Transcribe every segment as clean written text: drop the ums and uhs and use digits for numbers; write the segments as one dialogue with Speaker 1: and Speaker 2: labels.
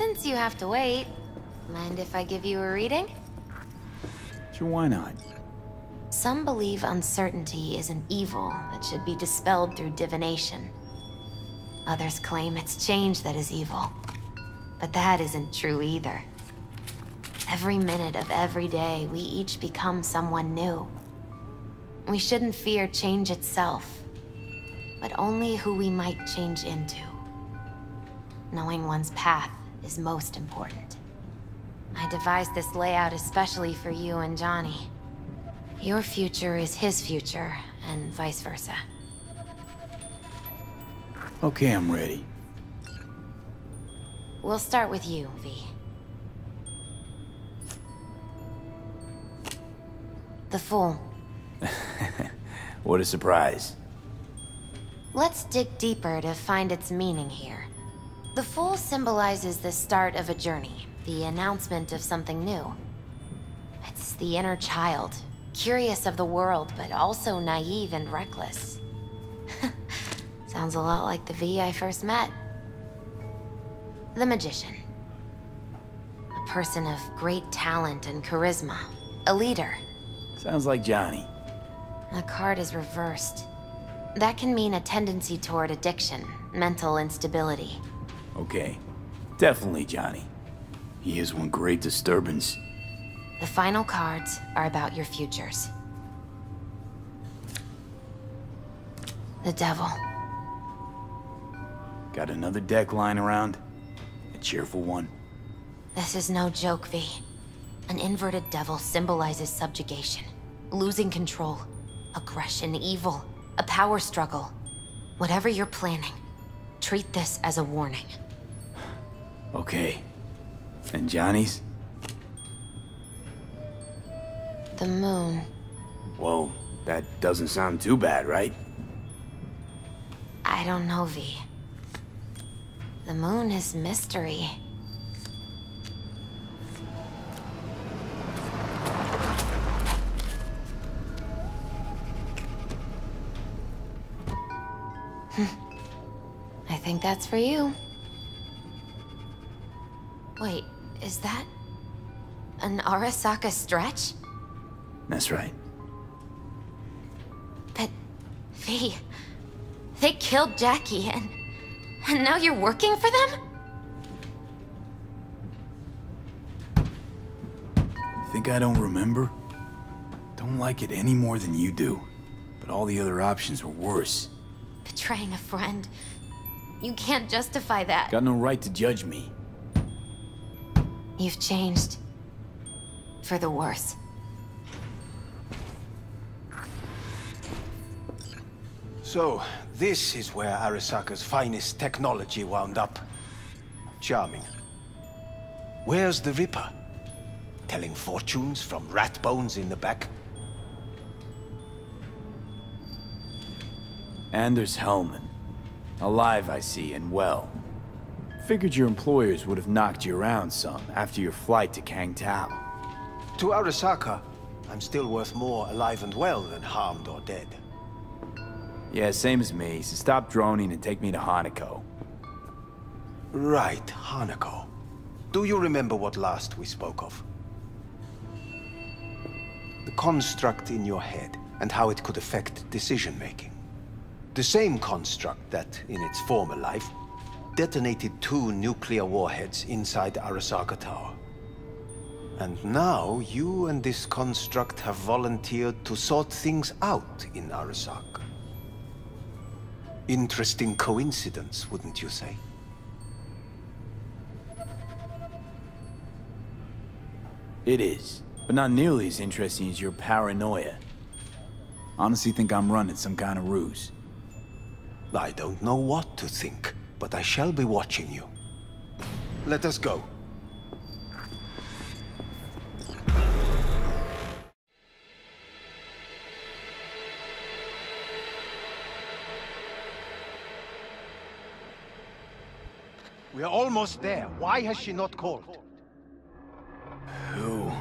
Speaker 1: Since you have to wait, mind if I give you a reading?
Speaker 2: Sure, why not?
Speaker 1: Some believe uncertainty is an evil that should be dispelled through divination. Others claim it's change that is evil. But that isn't true either. Every minute of every day, we each become someone new. We shouldn't fear change itself, but only who we might change into. Knowing one's path is most important. I devised this layout especially for you and Johnny. Your future is his future, and vice versa.
Speaker 2: Okay, I'm ready.
Speaker 1: We'll start with you, V. The Fool.
Speaker 2: What a surprise.
Speaker 1: Let's dig deeper to find its meaning here. The Fool symbolizes the start of a journey, the announcement of something new. It's the inner child, curious of the world, but also naive and reckless. Sounds a lot like the V I first met. The Magician. A person of great talent and charisma. A leader.
Speaker 2: Sounds like Johnny.
Speaker 1: The card is reversed. That can mean a tendency toward addiction, mental instability.
Speaker 2: Okay. Definitely Johnny. He is one great disturbance.
Speaker 1: The final cards are about your futures. The Devil.
Speaker 2: Got another deck lying around? A cheerful one?
Speaker 1: This is no joke, V. An inverted devil symbolizes subjugation, losing control, aggression, evil, a power struggle. Whatever you're planning, treat this as a warning.
Speaker 2: Okay. And Johnny's?
Speaker 1: The Moon.
Speaker 2: Whoa, that doesn't sound too bad, right?
Speaker 1: I don't know, V. The Moon is mystery. I think that's for you. Wait, is that an Arasaka stretch?
Speaker 2: That's right.
Speaker 1: But, V, they killed Jackie and now you're working for them?
Speaker 2: Think I don't remember? Don't like it any more than you do. But all the other options were worse.
Speaker 1: Betraying a friend. You can't justify that.
Speaker 2: Got no right to judge me.
Speaker 1: You've changed. For the worse.
Speaker 3: So, this is where Arasaka's finest technology wound up. Charming. Where's the Ripper? Telling fortunes from rat bones in the back?
Speaker 2: Anders Hellman. Alive, I see, and well. Figured your employers would have knocked you around some after your flight to Kangtao.
Speaker 3: To Arasaka, I'm still worth more alive and well than harmed or dead.
Speaker 2: Yeah, same as me, so stop droning and take me to Hanako.
Speaker 3: Right, Hanako. Do you remember what last we spoke of? The construct in your head, and how it could affect decision-making. The same construct that, in its former life, detonated 2 nuclear warheads inside Arasaka Tower. And now, you and this construct have volunteered to sort things out in Arasaka. Interesting coincidence, wouldn't you say?
Speaker 2: It is, but not nearly as interesting as your paranoia. Honestly think I'm running some kind of ruse.
Speaker 3: I don't know what to think, but I shall be watching you. Let us go. We are almost there. Why has she not called?
Speaker 2: Who?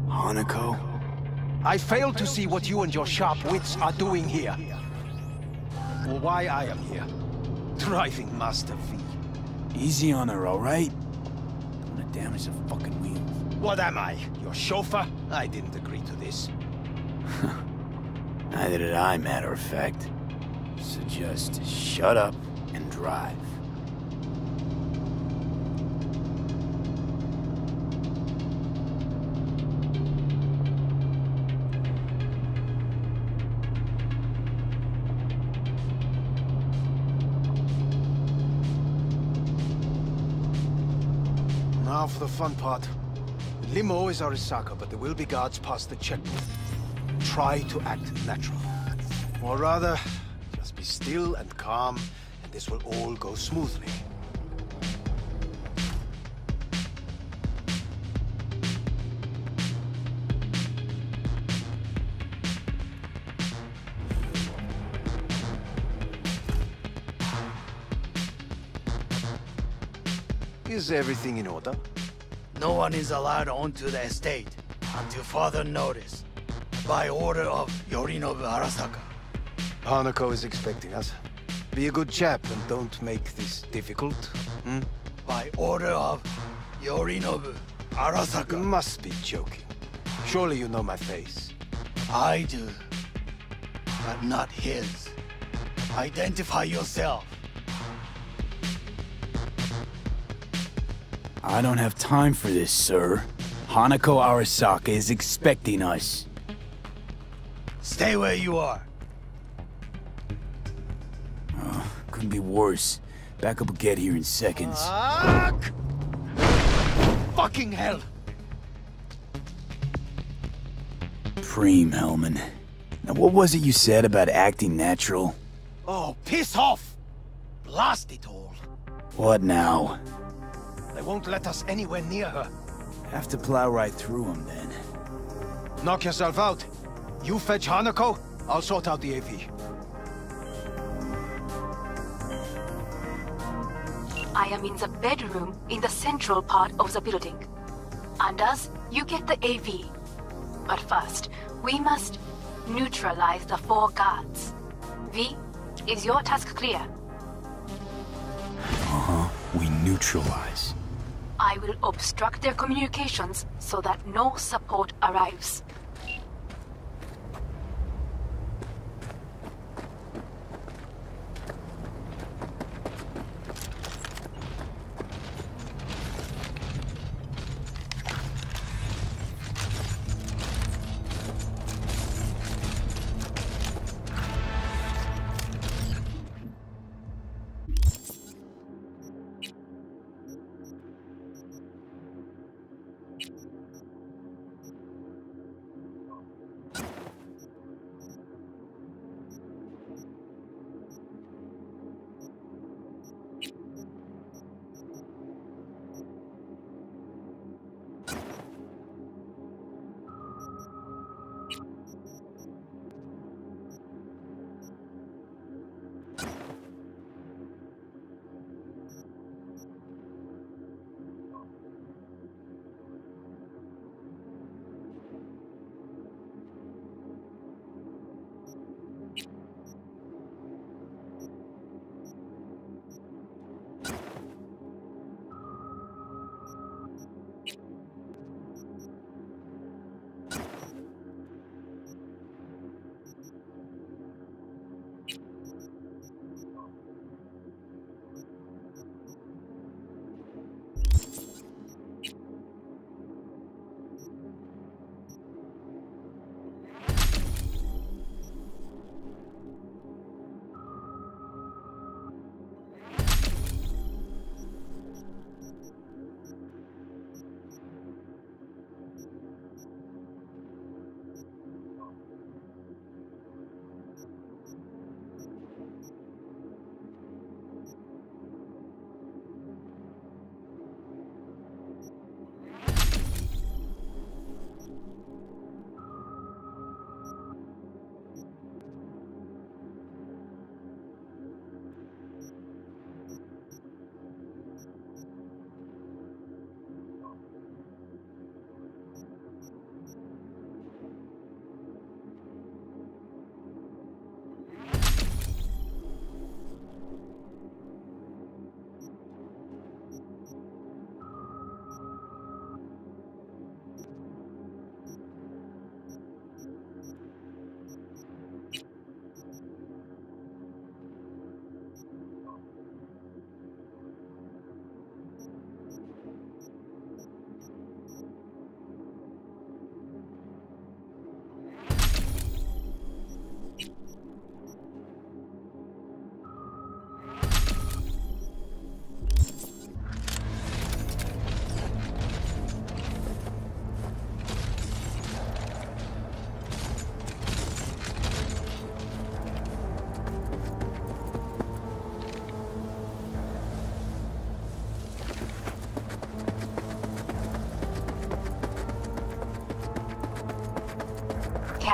Speaker 2: Hanako?
Speaker 3: I fail to see what you and your sharp wits are doing here. Or why I am here. Driving Master V.
Speaker 2: Easy on her, all right? damage the fucking wheels.
Speaker 3: What am I? Your chauffeur? I didn't agree to this.
Speaker 2: Neither did I, matter of fact. So just shut up and drive.
Speaker 3: Now for the fun part. The limo is Arasaka, but there will be guards past the checkpoint. Try to act natural. Or rather, just be still and calm, and this will all go smoothly. Is everything in order?
Speaker 4: No one is allowed onto the estate until further notice, by order of Yorinobu Arasaka.
Speaker 3: Hanako is expecting us. Be a good chap and don't make this difficult.
Speaker 4: By order of Yorinobu
Speaker 3: You
Speaker 4: Arasaka.
Speaker 3: must be joking. Surely you know my face.
Speaker 4: I do, but not his. Identify yourself.
Speaker 2: I don't have time for this, sir. Hanako Arasaka is expecting us.
Speaker 4: Stay where you are.
Speaker 2: Couldn't be worse. Backup will get here in seconds.
Speaker 3: Fuck! Fucking hell!
Speaker 2: Preem, Hellman. Now what was it you said about acting natural?
Speaker 3: Oh, piss off! Blast it all.
Speaker 2: What now?
Speaker 3: They won't let us anywhere near her.
Speaker 2: Have to plow right through them then.
Speaker 3: Knock yourself out. You fetch Hanako, I'll sort out the AV.
Speaker 5: I am in the bedroom in the central part of the building. Anders, you get the AV. But first, we must neutralize the 4 guards. V, is your task clear?
Speaker 2: We neutralize.
Speaker 5: I will obstruct their communications so that no support arrives.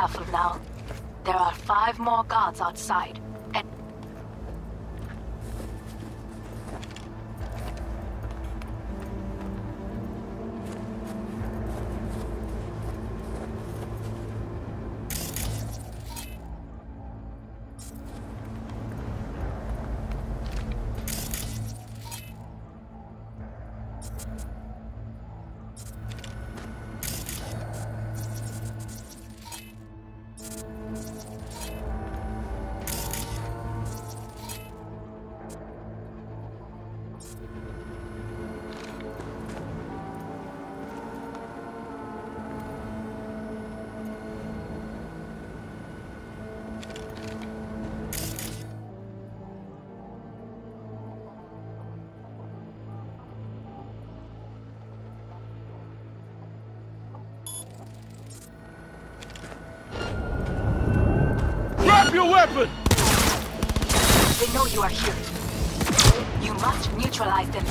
Speaker 5: careful now. There are 5 more guards outside, and...
Speaker 6: Drop your weapon!
Speaker 5: They know you are here. You must neutralize them.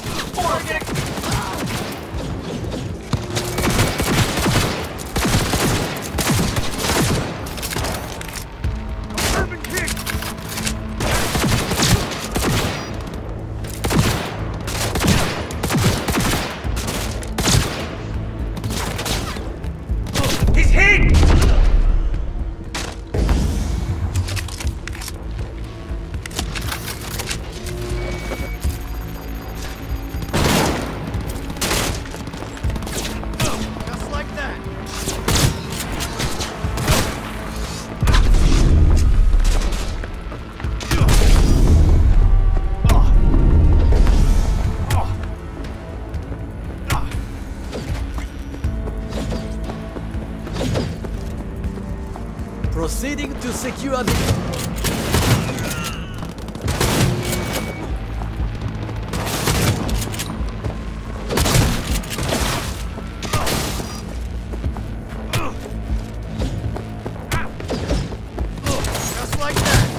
Speaker 6: Urban kick! He's hit! Just like that.
Speaker 7: Proceeding to secure the...
Speaker 6: Just like that.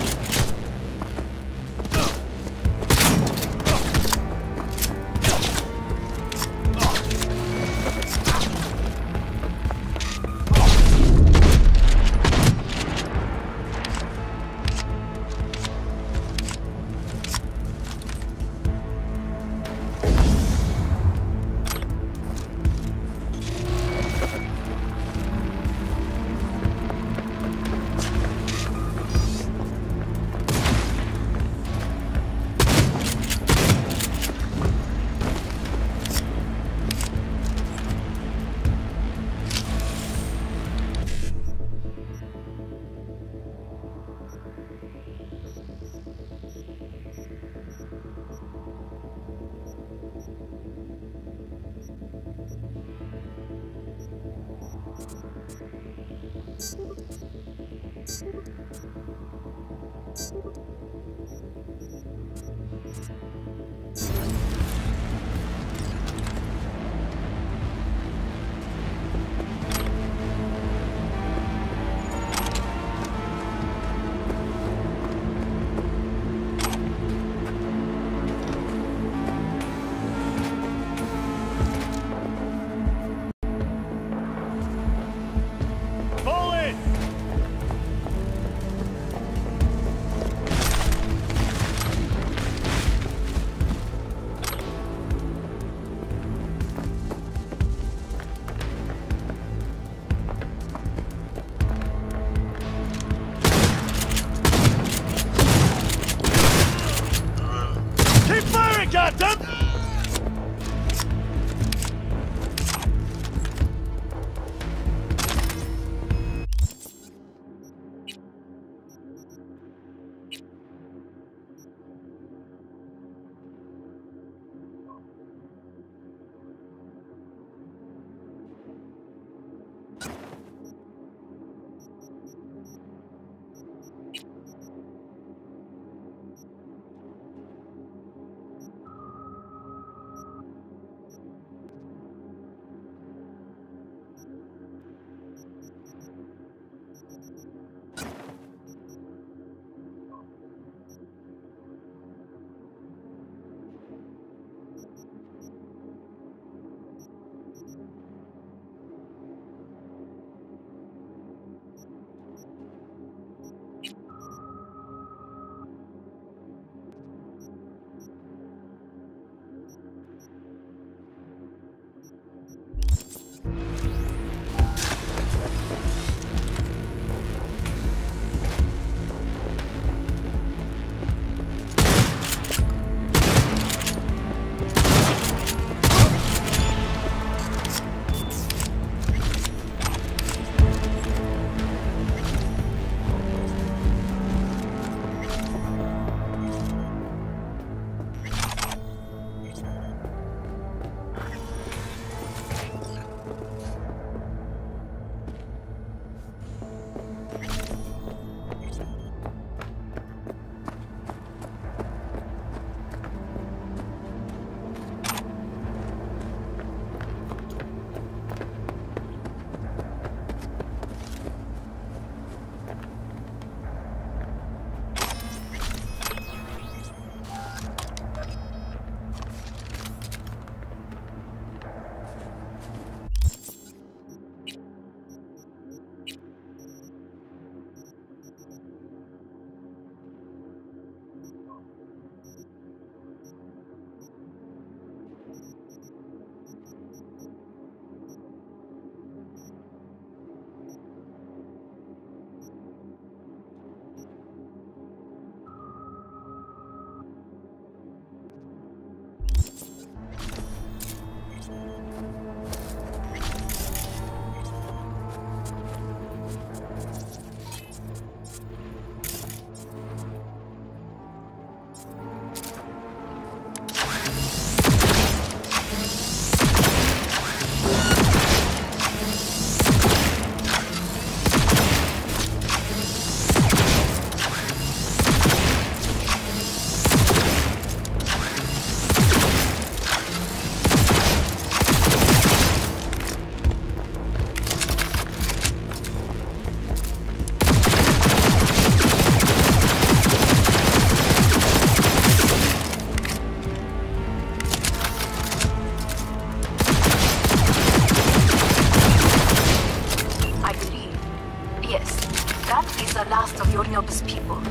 Speaker 5: people.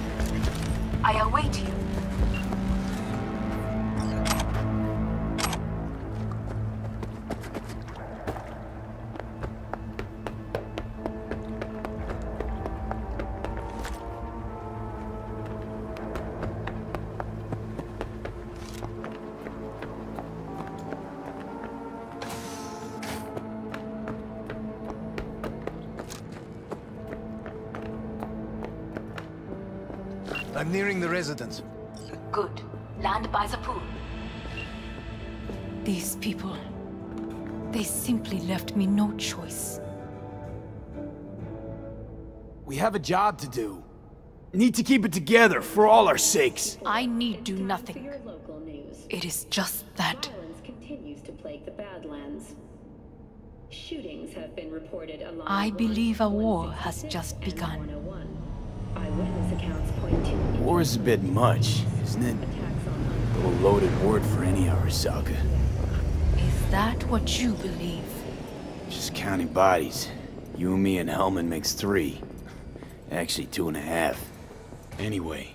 Speaker 5: I await you.
Speaker 3: I'm nearing the residence.
Speaker 5: Good. Land by the pool.
Speaker 8: These people... they simply left me no choice.
Speaker 2: We have a job to do. Need to keep it together for all our sakes.
Speaker 8: I need do nothing.
Speaker 9: Your local news.
Speaker 8: It is just that.
Speaker 9: Violence continues to plague the Badlands. Shootings have been reported along
Speaker 8: I believe a war
Speaker 9: 166
Speaker 8: has just
Speaker 9: and
Speaker 8: begun.
Speaker 9: 101. Eyewitness accounts point to
Speaker 2: War is a bit much, isn't it?
Speaker 9: attacks on
Speaker 2: A little loaded word for any Arasaka.
Speaker 8: Is that what you believe?
Speaker 2: Just counting bodies. You and me and Hellman makes 3. Actually 2.5. Anyway,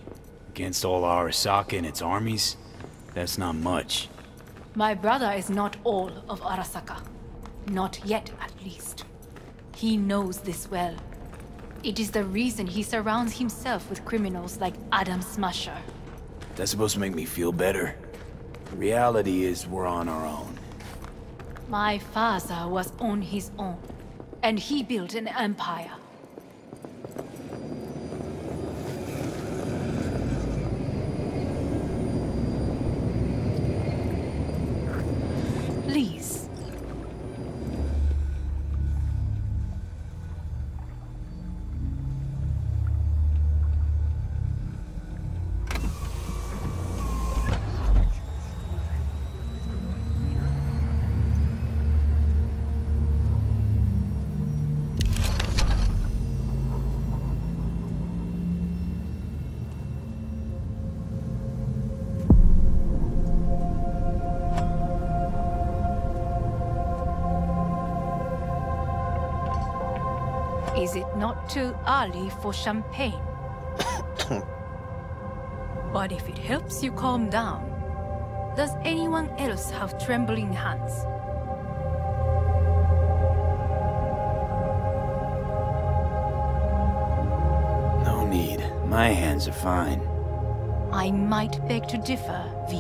Speaker 2: against all Arasaka and its armies, that's not much.
Speaker 8: My brother is not all of Arasaka. Not yet, at least. He knows this well. It is the reason he surrounds himself with criminals like Adam Smasher.
Speaker 2: That's supposed to make me feel better. The reality is we're on our own.
Speaker 8: My father was on his own, and he built an empire. Please. Is it not too early for champagne? But if it helps you calm down, does anyone else have trembling hands?
Speaker 2: No need. My hands are fine.
Speaker 8: I might beg to differ, V.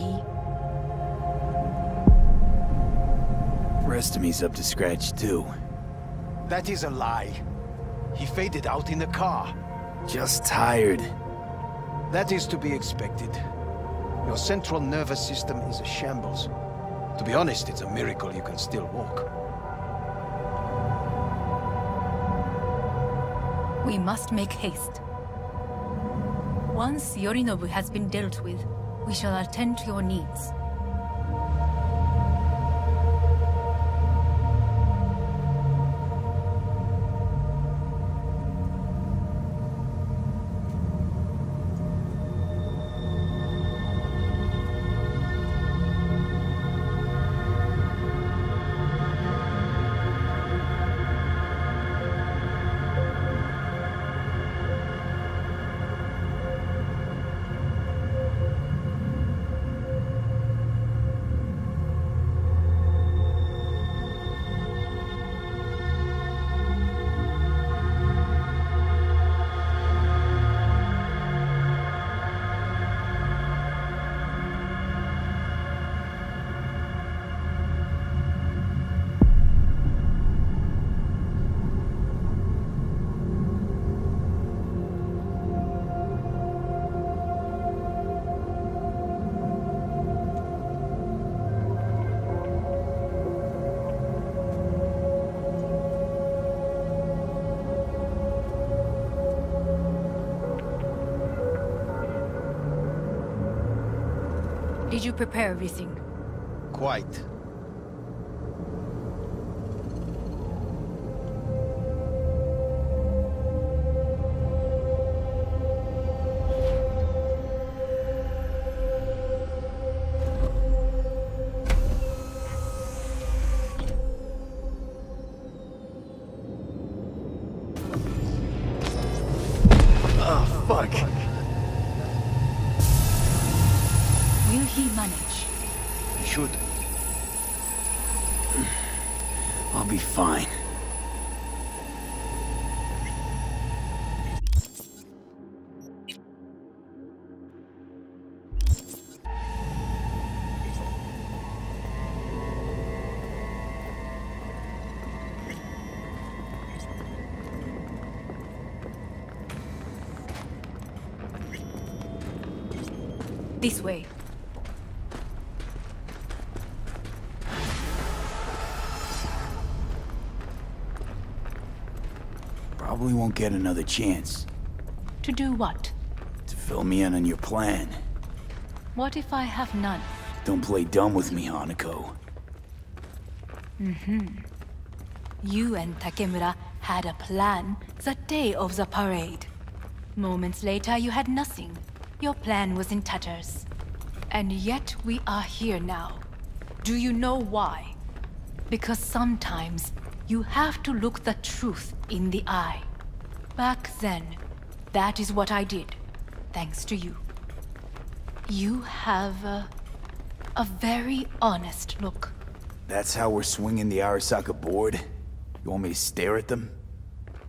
Speaker 2: Rest of me's up to scratch too.
Speaker 3: That is a lie. He faded out in the car.
Speaker 2: Just tired.
Speaker 3: That is to be expected. Your central nervous system is a shambles. To be honest, it's a miracle you can still walk.
Speaker 8: We must make haste. Once Yorinobu has been dealt with, we shall attend to your needs. Did you prepare everything?
Speaker 3: Quite.
Speaker 2: Oh, fuck.
Speaker 8: he manage?
Speaker 3: He should.
Speaker 2: I'll be fine.
Speaker 8: This way.
Speaker 2: Probably won't get another chance
Speaker 8: To do what?
Speaker 2: to fill me in on your plan.
Speaker 8: What if I have none?
Speaker 2: Don't play dumb with me, Hanako.
Speaker 8: You and Takemura had a plan the day of the parade. Moments later, you had nothing. Your plan was in tatters. And yet we are here now. Do you know why? Because sometimes you have to look the truth in the eye. Back then, that is what I did, thanks to you. You have a very honest look.
Speaker 2: That's how we're swinging the Arasaka board? You want me to stare at them?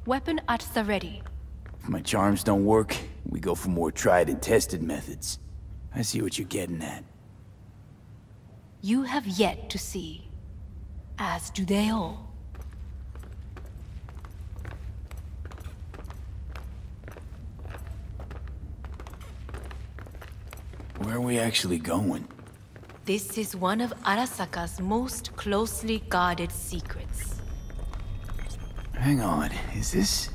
Speaker 8: Weapon at the ready.
Speaker 2: If my charms don't work, we go for more tried and tested methods. I see what you're getting at.
Speaker 8: You have yet to see, as do they all.
Speaker 2: Where are we actually going?
Speaker 8: This is one of Arasaka's most closely guarded secrets.
Speaker 2: Hang on, is this...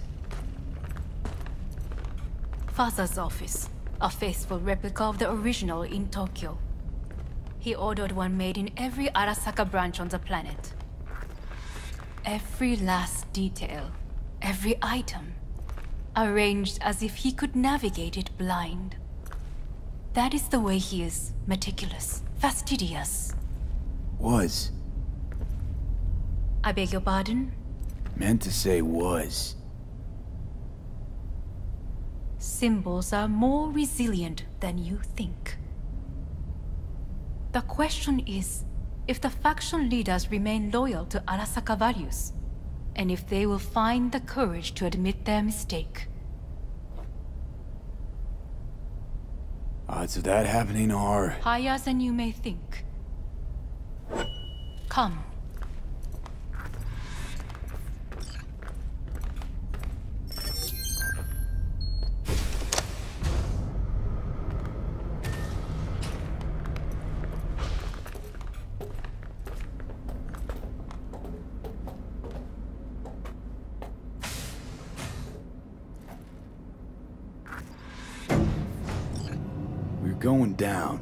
Speaker 8: Father's office, a faithful replica of the original in Tokyo. He ordered one made in every Arasaka branch on the planet. Every last detail, every item, arranged as if he could navigate it blind. That is the way he is, meticulous, fastidious.
Speaker 2: Was.
Speaker 8: I beg your pardon?
Speaker 2: Meant to say was.
Speaker 8: Symbols are more resilient than you think. The question is, if the faction leaders remain loyal to Arasaka values, and if they will find the courage to admit their mistake.
Speaker 2: Odds of that happening are...
Speaker 8: Higher than you may think. Come.
Speaker 2: Going down.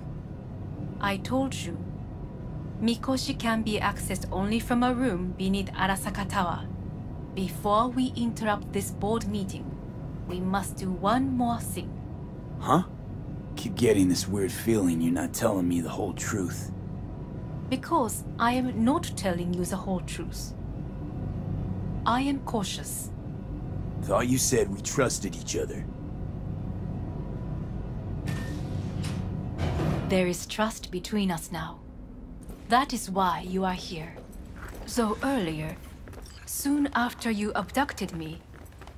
Speaker 8: I told you. Mikoshi can be accessed only from a room beneath Arasaka Tower. Before we interrupt this board meeting, we must do one more thing.
Speaker 2: Huh? Keep getting this weird feeling you're not telling me the whole truth.
Speaker 8: Because I am not telling you the whole truth. I am cautious.
Speaker 2: Thought you said we trusted each other.
Speaker 8: There is trust between us now. That is why you are here. So earlier, soon after you abducted me,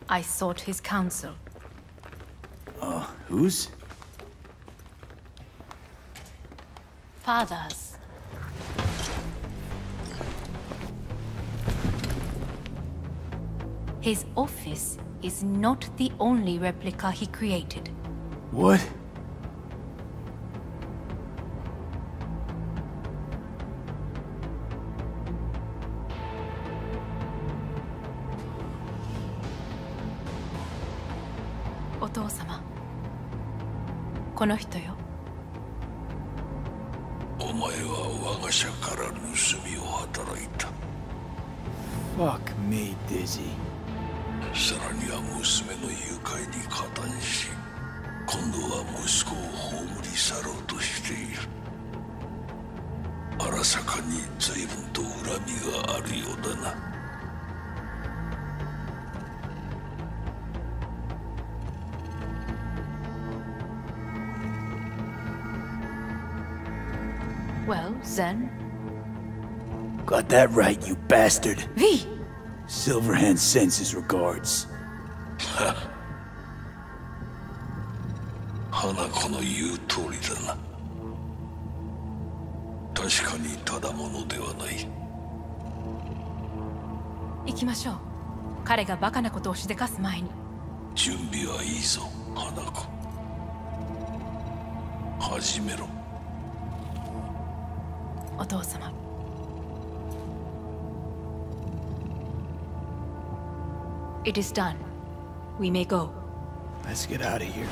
Speaker 8: I sought his counsel.
Speaker 2: Whose?
Speaker 8: Father's. His office is not the only replica he created.
Speaker 2: What?
Speaker 8: Otou-sama. この人よ。
Speaker 10: お前は我が社から盗みを働いた。
Speaker 2: Fuck me, Dizzy.
Speaker 10: さらには娘の誘拐に加担し、今度は息子を葬り去ろうとしている。荒坂に随分と恨みがあるようだな。
Speaker 8: Well, Zen.
Speaker 2: Got that right, you bastard.
Speaker 8: V!
Speaker 2: Silverhand sends his regards.
Speaker 10: 花子の言う通りだな。確かにただものではない。
Speaker 8: 行きましょう。彼がバカなことをしでかす前に。
Speaker 10: 準備はいいぞ、花子。始めろ。
Speaker 8: お父様。It is done. We may go.
Speaker 2: Let's get out of here.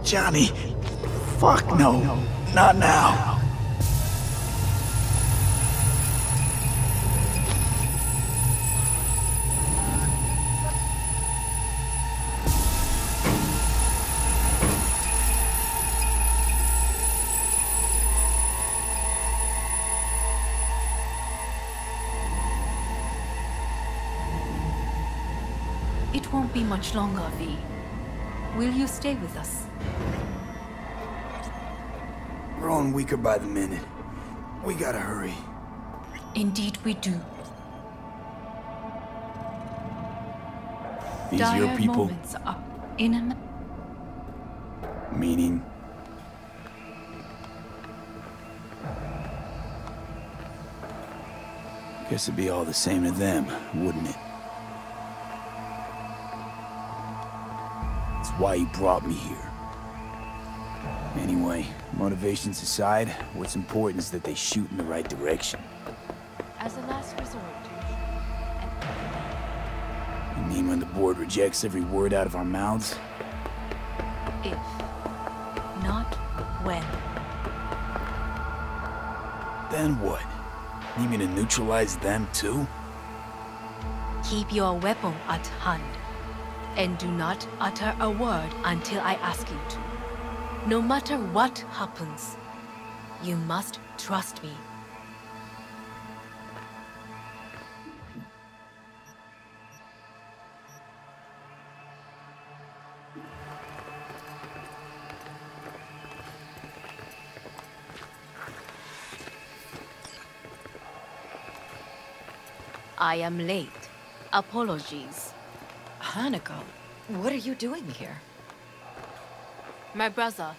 Speaker 2: Johnny. Fuck no. Not now.
Speaker 8: It won't be much longer, V. Will you stay with us?
Speaker 2: Growing weaker by the minute. We gotta hurry.
Speaker 8: Indeed we do.
Speaker 2: These your
Speaker 8: Dire
Speaker 2: people?
Speaker 8: moments are in
Speaker 2: Meaning? Guess it'd be all the same to them, wouldn't it? That's why you brought me here. Anyway, motivations aside, what's important is that they shoot in the right direction.
Speaker 8: As a last resort.
Speaker 2: You mean when the board rejects every word out of our mouths?
Speaker 8: If. Not when.
Speaker 2: Then what? Need me to neutralize them too?
Speaker 8: Keep your weapon at hand. And do not utter a word until I ask you to. No matter what happens, you must trust me. I am late. Apologies.
Speaker 11: Hanako, what are you doing here?
Speaker 8: My brother,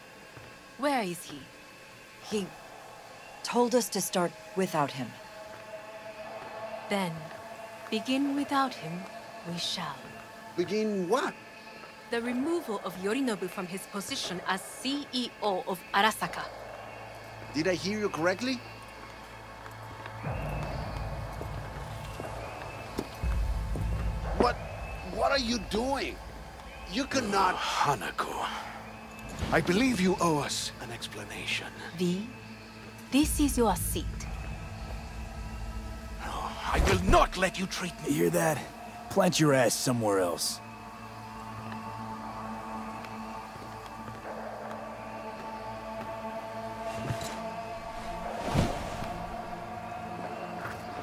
Speaker 8: where is he?
Speaker 11: He told us to start without him.
Speaker 8: Then, begin without him, we shall.
Speaker 12: Begin what?
Speaker 8: The removal of Yorinobu from his position as CEO of Arasaka.
Speaker 12: Did I hear you correctly? What are you doing? You cannot...
Speaker 3: Hanako. I believe you owe us an explanation.
Speaker 8: V, this is your seat.
Speaker 3: No, I will not let you treat me.
Speaker 2: You hear that? Plant your ass somewhere else.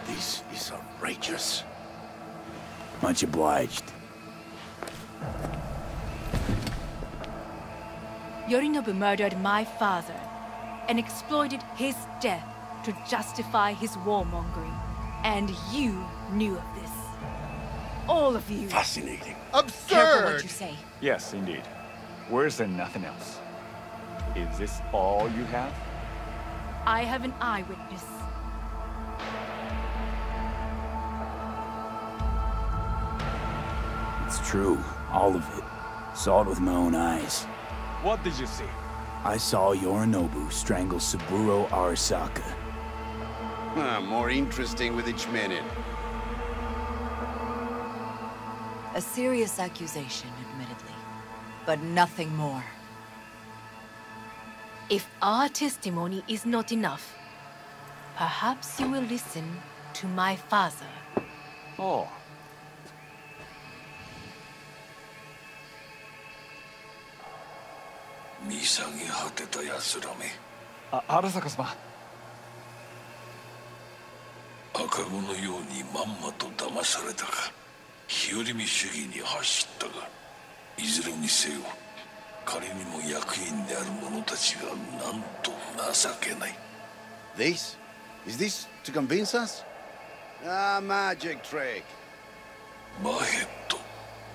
Speaker 3: This is outrageous.
Speaker 2: Much obliged.
Speaker 8: Yorinobu murdered my father and exploited his death to justify his warmongering. And you knew of this. All of you.
Speaker 3: Fascinating.
Speaker 12: Absurd!
Speaker 11: Careful what you say.
Speaker 13: Yes, indeed. Where's there nothing else? Is this all you have?
Speaker 8: I have an eyewitness.
Speaker 2: It's true. All of it. Saw it with my own eyes.
Speaker 13: What did you see?
Speaker 2: I saw Yorinobu strangle Saburo Arasaka.
Speaker 12: More interesting with each minute.
Speaker 11: A serious accusation, admittedly, but nothing more.
Speaker 8: If our testimony is not enough, perhaps you will listen to my father.
Speaker 13: Oh.
Speaker 10: Arasaka-sama. 赤子のようにまんまと騙されたか、日和見主義に走ったが、いずれにせよ彼にも役員である者たちがなんと情けない。
Speaker 12: This? Is this to convince us? Ah, magic trick.
Speaker 10: バヘット、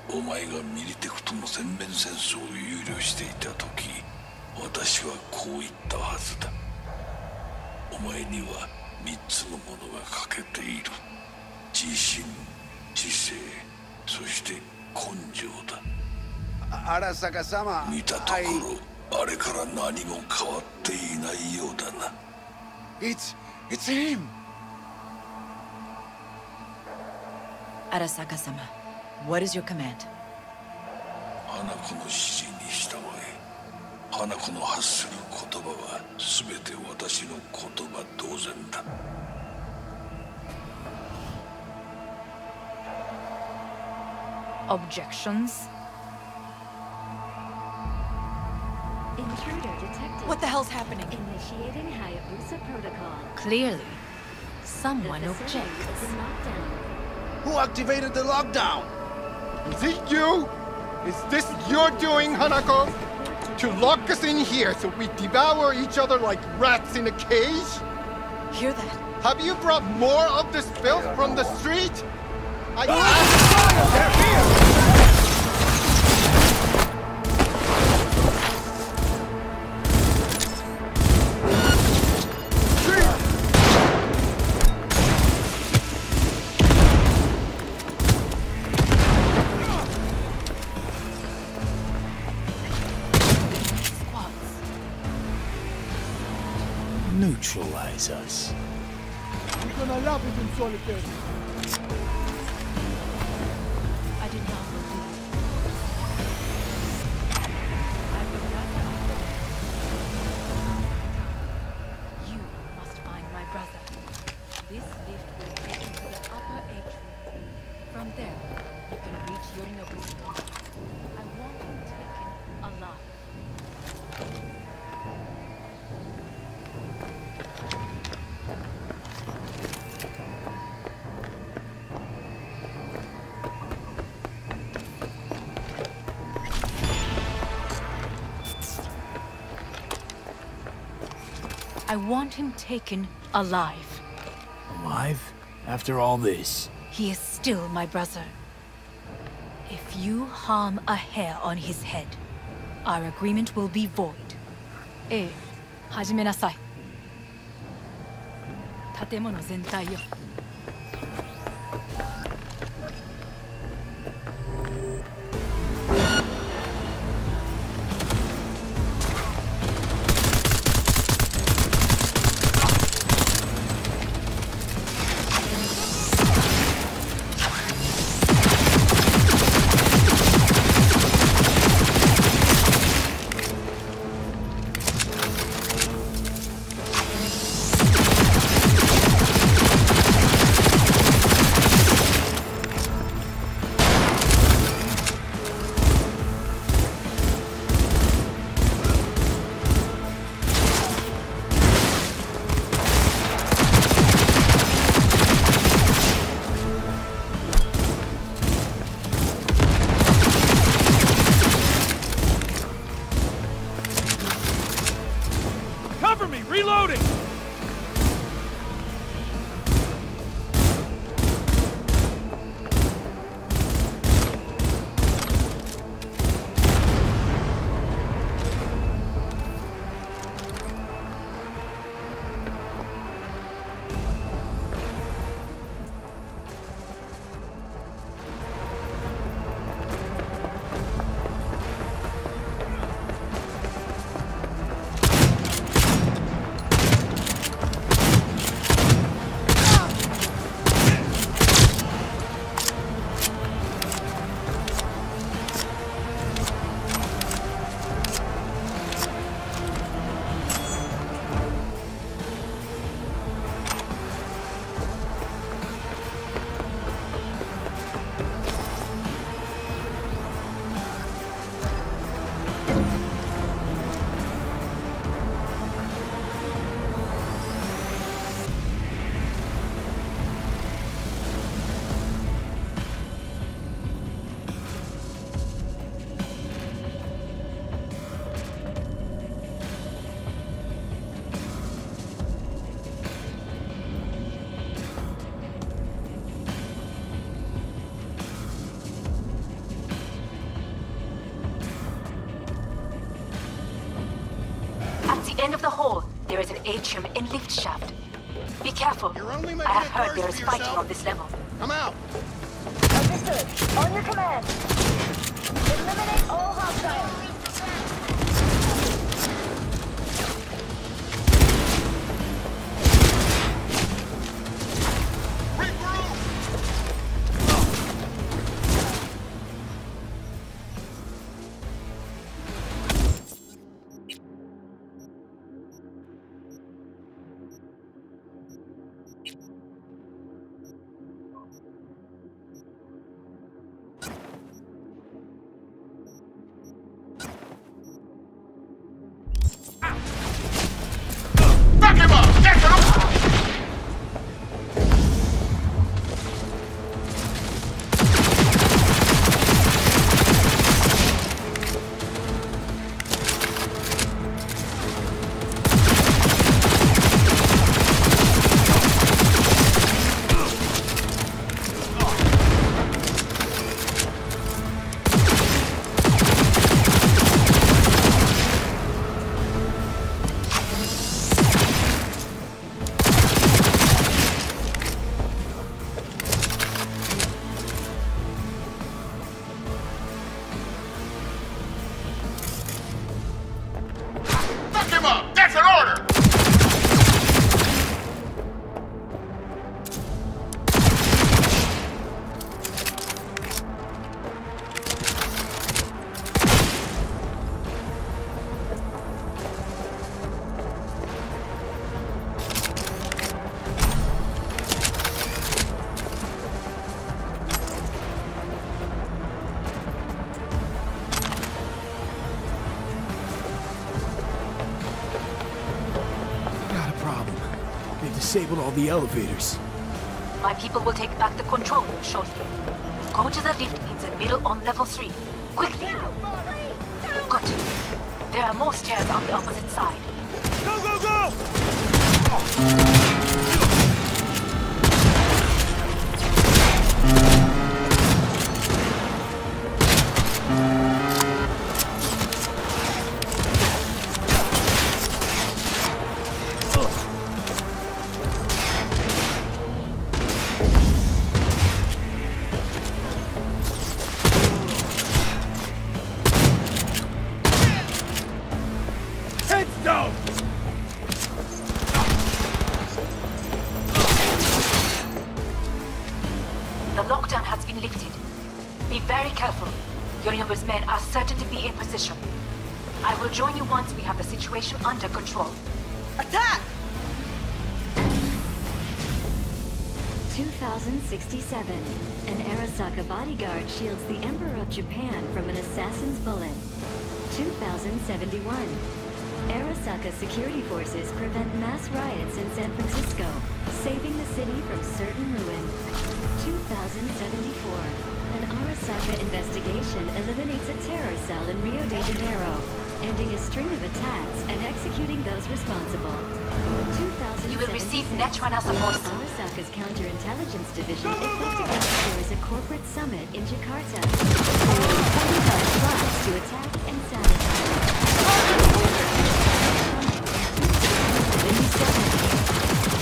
Speaker 10: お前がミリテクとの全面戦争を憂慮していた時、私はこう言ったはずだ。お前には3つのものが欠けている。自信、知性、そして根性だ。
Speaker 12: Arasaka-sama,
Speaker 10: 見たところ、あれから何も変わっていないようだな。
Speaker 12: It's him!
Speaker 11: Arasaka-sama, what is your command?
Speaker 10: 花子の指示に従え。花子の発する言葉は全て私の言葉同然だ。
Speaker 8: Objections?
Speaker 9: Intruder detected.
Speaker 11: What the hell's happening?
Speaker 9: Initiating Hayabusa protocol.
Speaker 8: Clearly, someone
Speaker 9: The facility
Speaker 8: objects.
Speaker 9: is in lockdown.
Speaker 12: Who activated the lockdown?
Speaker 6: Is it you? Is this your doing, Hanako? To lock us in here so we devour each other like rats in a cage?
Speaker 11: Hear that?
Speaker 6: Have you brought more of this filth from the street? They're here!
Speaker 2: Neutralize us.
Speaker 8: I did not believe. You must find my brother. This lift will take you to the upper atrium. From there, you can reach Yorinobu's room. I want him taken alive. I want him taken alive.
Speaker 2: Alive? After all this?
Speaker 8: He is still my brother. If you harm a hair on his head, our agreement will be void. 始めなさい。建物全体よ。
Speaker 6: Cover me! Reloading!
Speaker 5: end of the hall, there is an atrium and lift shaft. Be careful. I have heard there is fighting on this level.
Speaker 6: I'm out.
Speaker 14: Understood. On your command. Eliminate all hostiles.
Speaker 2: Disabled all the elevators.
Speaker 5: My people will take back the control room shortly. Go to the lift in the middle on level 3. Quickly! Good. There are more stairs on the opposite side.
Speaker 14: Go, go, go!
Speaker 5: The lockdown has been lifted. Be very careful. Yorinobu's men are certain to be in position. I will join you once we have the situation under control.
Speaker 14: Attack!
Speaker 15: 2067. An Arasaka bodyguard shields the Emperor of Japan from an assassin's bullet. 2071. Arasaka security forces prevent mass riots in San Francisco, saving the city from certain ruin. 2074. An Arasaka investigation eliminates a terror cell in Rio de Janeiro, ending a string of attacks and executing those responsible. 2077.
Speaker 5: You will receive Netrunner support.
Speaker 15: Arasaka's counterintelligence division effectively secures a corporate summit in Jakarta, creating 25 plots to attack and sabotage.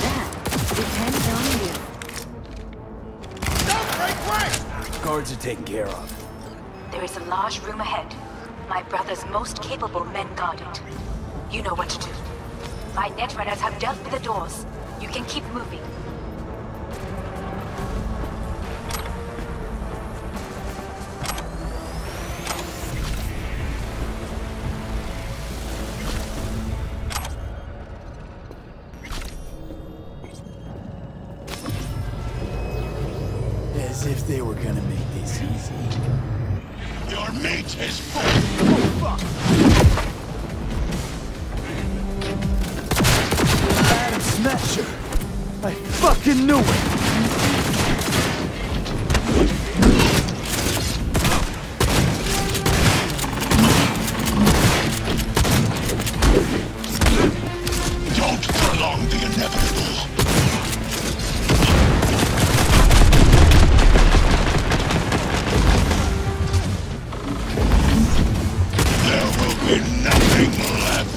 Speaker 15: That depends on you.
Speaker 2: Guards are taken care of.
Speaker 5: There is a large room ahead. My brother's most capable men guard it. You know what to do. My netrunners have dealt with the doors. You can keep moving.
Speaker 2: As if they were gonna make this easy.
Speaker 10: Your mate is
Speaker 2: Adam Smasher! I fucking knew it!
Speaker 10: Don't prolong the inevitable. There will be nothing left.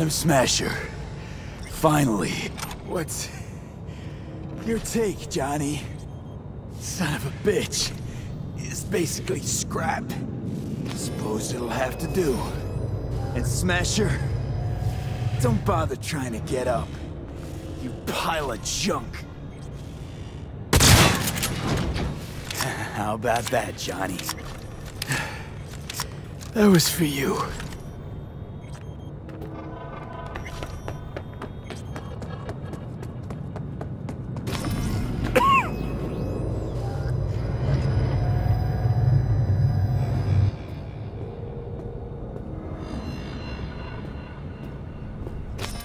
Speaker 16: him, Smasher. Finally. What's your take, Johnny? Son of a bitch. It's basically scrap. Suppose it'll have to do. And Smasher, don't bother trying to get up. You pile of junk. How about that, Johnny? That was for you.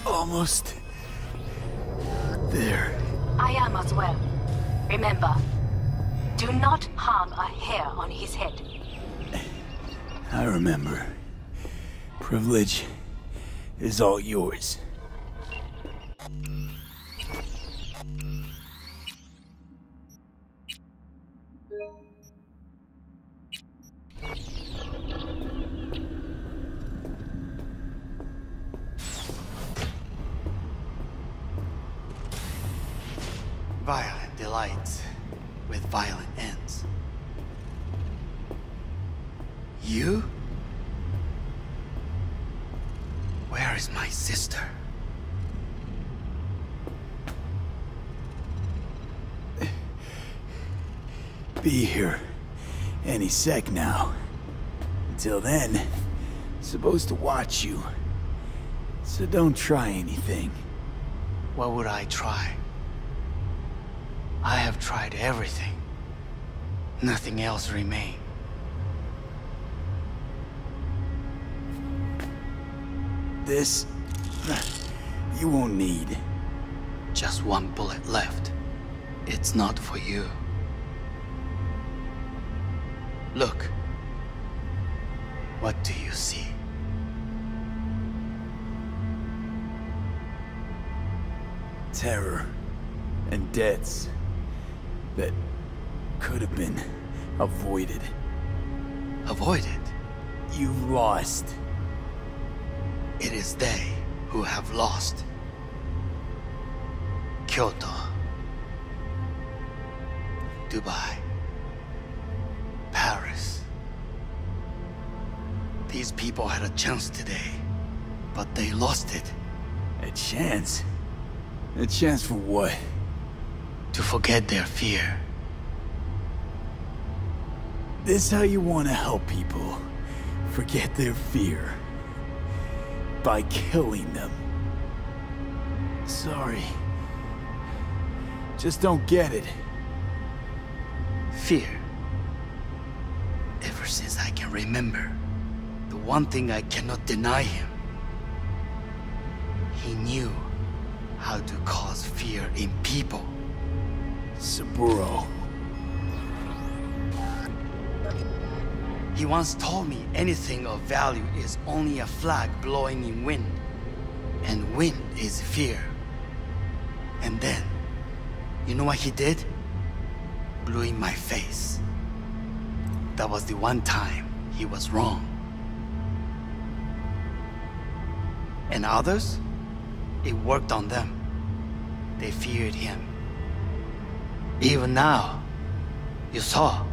Speaker 16: Almost there.
Speaker 5: I am as well. Remember, do not harm a hair on his head.
Speaker 16: I remember. Privilege is all yours.
Speaker 4: Violent delights with violent ends. You? Where is my sister?
Speaker 16: Be here any sec now. Until then, supposed to watch you. So don't try anything.
Speaker 4: What would I try? I have tried everything. Nothing else remains.
Speaker 16: This... you won't need.
Speaker 4: Just one bullet left. It's not for you. Look. What do you see?
Speaker 16: Terror and deaths that could have been avoided.
Speaker 4: Avoided?
Speaker 16: You've lost.
Speaker 4: It is they who have lost. Kyoto. Dubai. Paris. These people had a chance today, but they lost it.
Speaker 16: A chance? A chance for what?
Speaker 4: To forget their fear.
Speaker 16: This how you want to help people forget their fear? By killing them. Sorry. Just don't get it.
Speaker 4: Fear. Ever since I can remember, the one thing I cannot deny him. He knew how to cause fear in people.
Speaker 16: Saburo.
Speaker 4: He once told me anything of value is only a flag blowing in wind. And wind is fear. And then, you know what he did? Blew in my face. That was the one time he was wrong. And others? It worked on them. They feared him. Even now, you saw.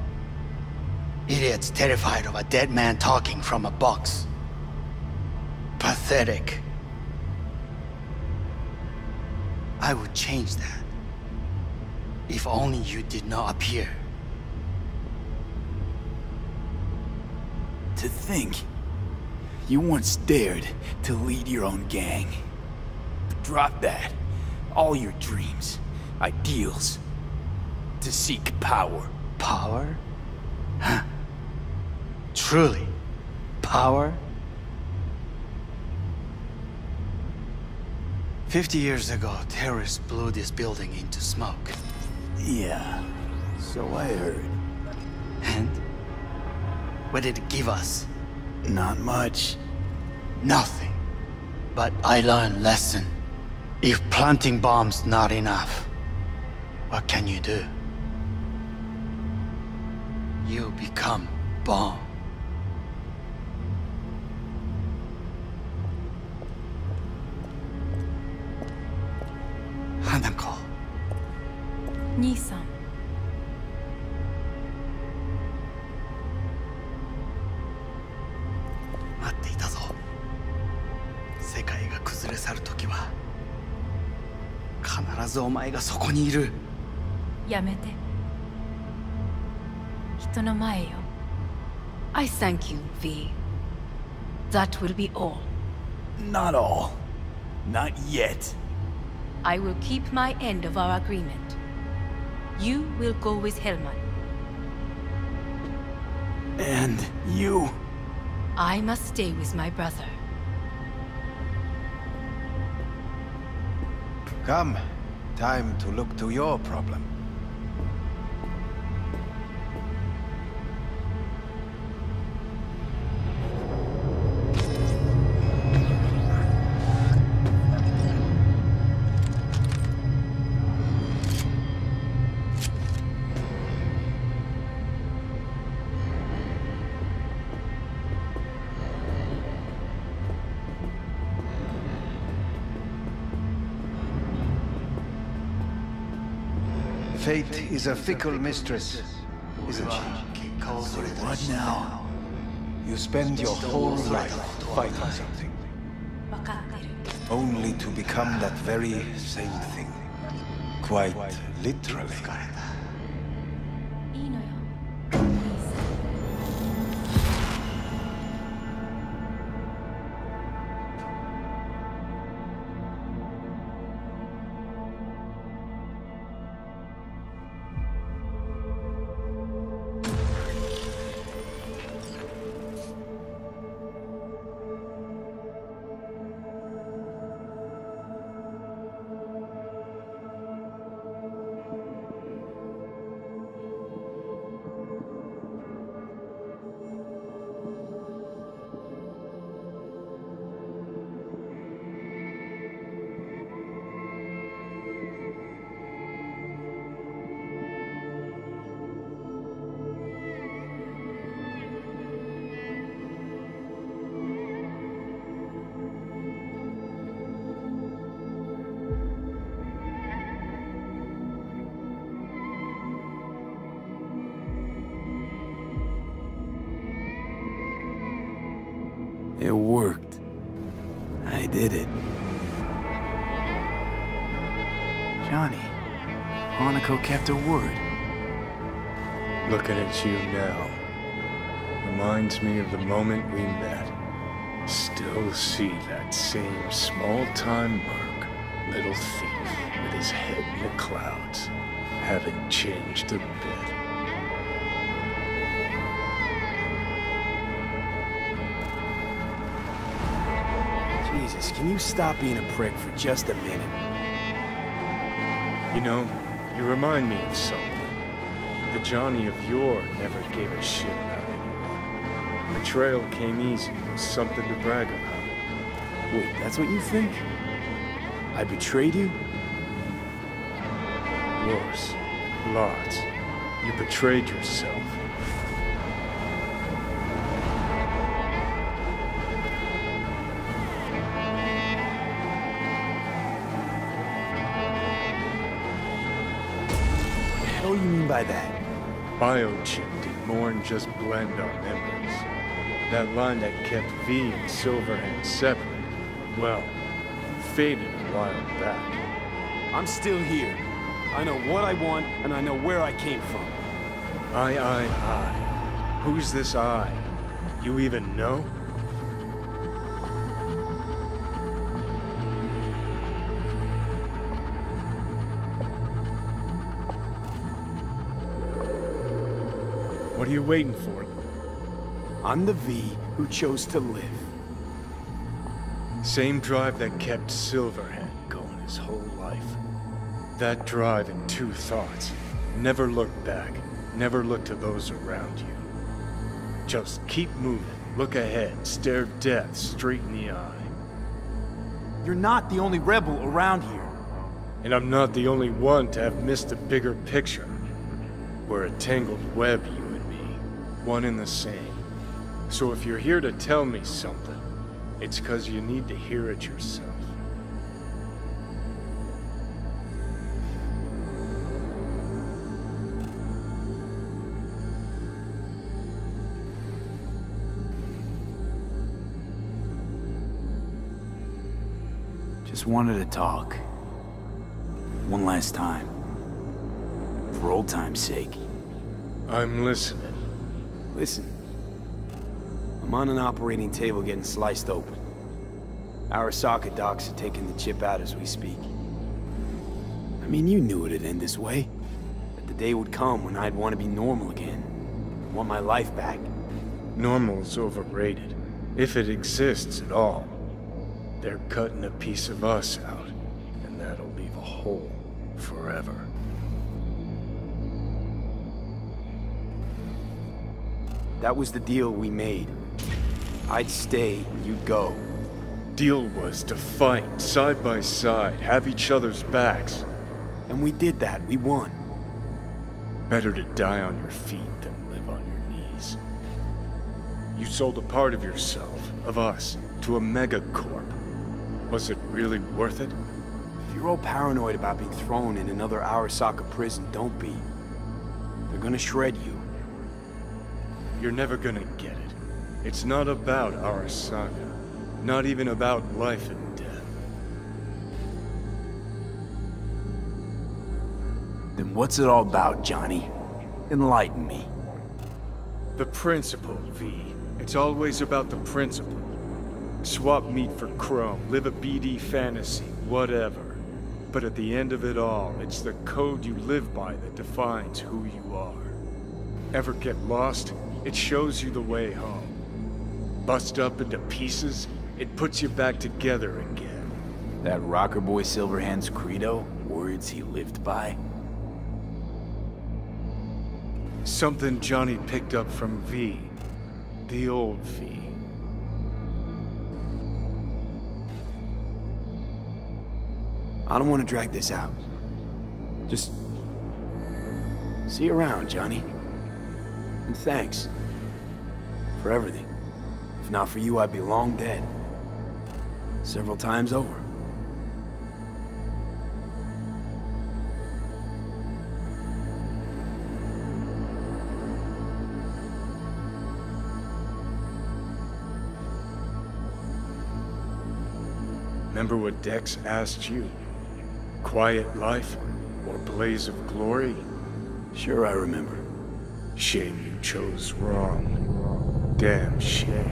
Speaker 4: Idiots terrified of a dead man talking from a box. Pathetic. I would change that. If only you did not appear.
Speaker 16: To think, you once dared to lead your own gang. Drop that. All your dreams, ideals. To seek power.
Speaker 4: Power? Huh. Truly, power? 50 years ago, terrorists blew this building into smoke.
Speaker 16: Yeah, so I heard.
Speaker 4: And? What did it give us?
Speaker 16: Not much.
Speaker 4: Nothing. But I learned lesson. If planting bombs not enough, what can you do? You become bomb. Hanako.
Speaker 8: 兄さん。
Speaker 4: 待っていたぞ。世界が崩れ去る時は必ずお前がそこにいる。
Speaker 8: やめて。人の前よ。I thank you, V. That will be all.
Speaker 16: Not all. Not yet.
Speaker 8: I will keep my end of our agreement. You will go with Hellman.
Speaker 16: And you?
Speaker 8: I must stay with my brother.
Speaker 3: Come. Time to look to your problem. Fate is a fickle mistress, isn't she?
Speaker 16: What now?
Speaker 3: You spend your whole life fighting something, only to become that very same thing. Quite literally.
Speaker 2: It worked. I did it. Johnny, Hanako kept her word.
Speaker 17: Looking at you now reminds me of the moment we met. Still see that same small-time merc, little thief with his head in the clouds. Haven't changed a bit.
Speaker 2: Jesus, can you stop being a prick for just a minute?
Speaker 17: You know, you remind me of something. The Johnny of yore never gave a shit about anyone. Betrayal came easy, was something to brag about.
Speaker 2: Wait, that's what you think? I betrayed you?
Speaker 17: Worse. Lots. You betrayed yourself.
Speaker 2: What do you mean by that?
Speaker 17: Biochip did more than just blend our memories. That line that kept V and Silverhand separate, well, faded a while back.
Speaker 2: I'm still here. I know what I want, and I know where I came from.
Speaker 17: I. Who's this I? You even know? What are you waiting for?
Speaker 2: I'm the V who chose to live.
Speaker 17: Same drive that kept Silverhand going his whole life. That drive and two thoughts. Never look back. Never look to those around you. Just keep moving. Look ahead. Stare death straight in the eye.
Speaker 2: You're not the only rebel around here.
Speaker 17: And I'm not the only one to have missed the bigger picture. We're a tangled web, you and me. One and the same. So if you're here to tell me something, it's 'cause you need to hear it yourself.
Speaker 2: Just wanted to talk. One last time. For old time's sake.
Speaker 17: I'm listening.
Speaker 2: Listen. I'm on an operating table getting sliced open. Arasaka docs are taking the chip out as we speak. I mean, you knew it'd end this way. That the day would come when I'd want to be normal again. Want my life back.
Speaker 17: Normal's overrated. If it exists at all. They're cutting a piece of us out, and that'll leave a hole forever.
Speaker 2: That was the deal we made. I'd stay, you'd go.
Speaker 17: Deal was to fight, side by side, have each other's backs.
Speaker 2: And we did that, we won.
Speaker 17: Better to die on your feet than live on your knees. You sold a part of yourself, of us, to a megacorp. Was it really worth it?
Speaker 2: If you're all paranoid about being thrown in another Arasaka prison, don't be. They're gonna shred you.
Speaker 17: You're never gonna get it. It's not about Arasaka. Not even about life and death.
Speaker 2: Then what's it all about, Johnny? Enlighten me.
Speaker 17: The principle, V. It's always about the principle. Swap meat for chrome, live a BD fantasy, whatever. But at the end of it all, it's the code you live by that defines who you are. Ever get lost? It shows you the way home. Bust up into pieces, it puts you back together again.
Speaker 2: That rocker boy Silverhand's credo? Words he lived by?
Speaker 17: Something Johnny picked up from V. The old V.
Speaker 2: I don't want to drag this out. Just... see you around, Johnny. And thanks. For everything. If not for you, I'd be long dead. Several times over.
Speaker 17: Remember what Dex asked you? Quiet life or blaze of glory?
Speaker 2: Sure I remember.
Speaker 17: Shame you chose wrong. Damn shame.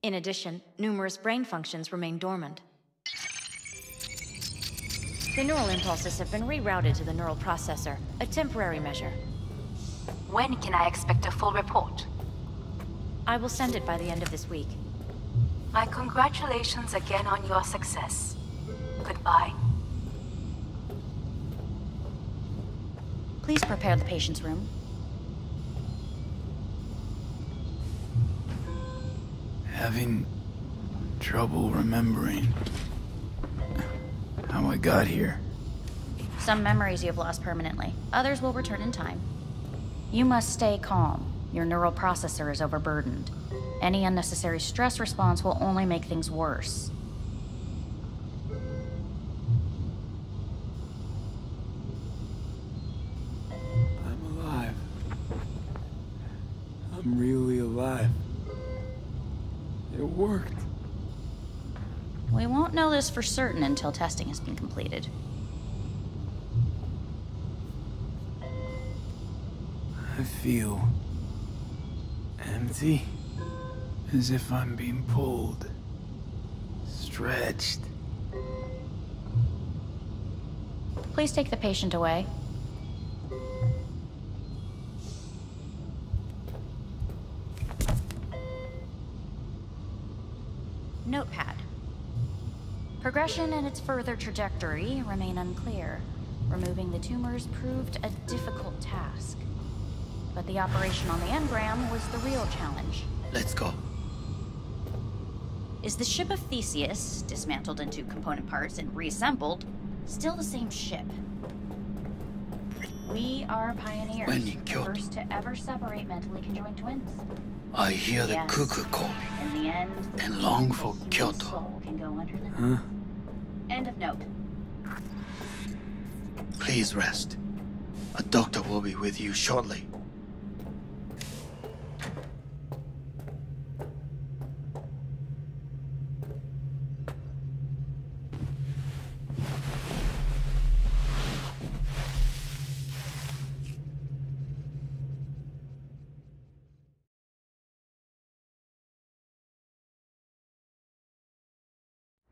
Speaker 18: In addition, numerous brain functions remain dormant. The neural impulses have been rerouted to the neural processor, a temporary measure.
Speaker 5: When can I expect a full report?
Speaker 18: I will send it by the end of this week.
Speaker 5: My congratulations again on your success. Goodbye.
Speaker 18: Please prepare the patient's room.
Speaker 2: Having trouble remembering how I got here.
Speaker 18: Some memories you have lost permanently. Others will return in time. You must stay calm. Your neural processor is overburdened. Any unnecessary stress response will only make things worse.
Speaker 2: I'm alive. I'm really alive. It worked.
Speaker 18: We won't know this for certain until testing has been completed.
Speaker 2: I feel empty, as if I'm being pulled, stretched.
Speaker 18: Please take the patient away. Notepad. Progression and its further trajectory remain unclear. Removing the tumors proved a difficult task. But the operation on the engram was the real challenge.
Speaker 4: Let's go.
Speaker 18: Is the ship of Theseus, dismantled into component parts and reassembled, still the same ship? We are pioneers, the first to ever separate mentally conjoined twins.
Speaker 4: I hear the
Speaker 9: Yes.
Speaker 4: cuckoo calling
Speaker 9: In the end,
Speaker 4: and long for
Speaker 9: human
Speaker 4: Kyoto.
Speaker 9: soul can go under the
Speaker 2: Huh?
Speaker 9: End of note.
Speaker 4: Please rest. A doctor will be with you shortly.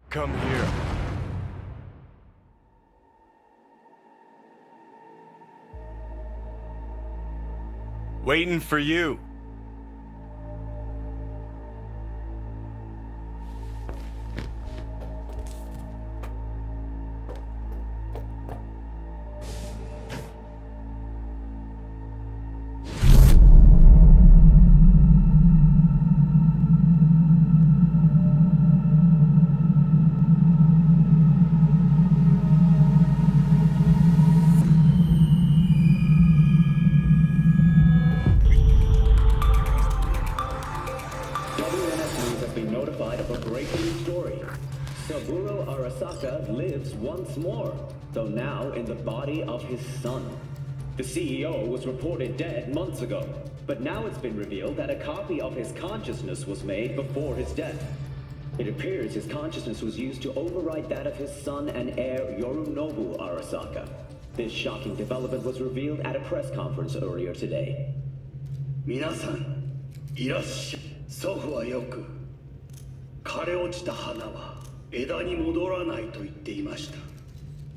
Speaker 17: Come here. Waiting for you.
Speaker 19: WNS has been notified of a breaking story. Saburo Arasaka lives once more, though now in the body of his son. The CEO was reported dead months ago, but now it's been revealed that a copy of his consciousness was made before his death. It appears his consciousness was used to override that of his son and heir Yorinobu Arasaka. This shocking development was revealed at a press conference earlier today.
Speaker 20: 皆さん、いらっしゃい。祖父はよく、枯れ落ちた花は枝に戻らないと言っていました。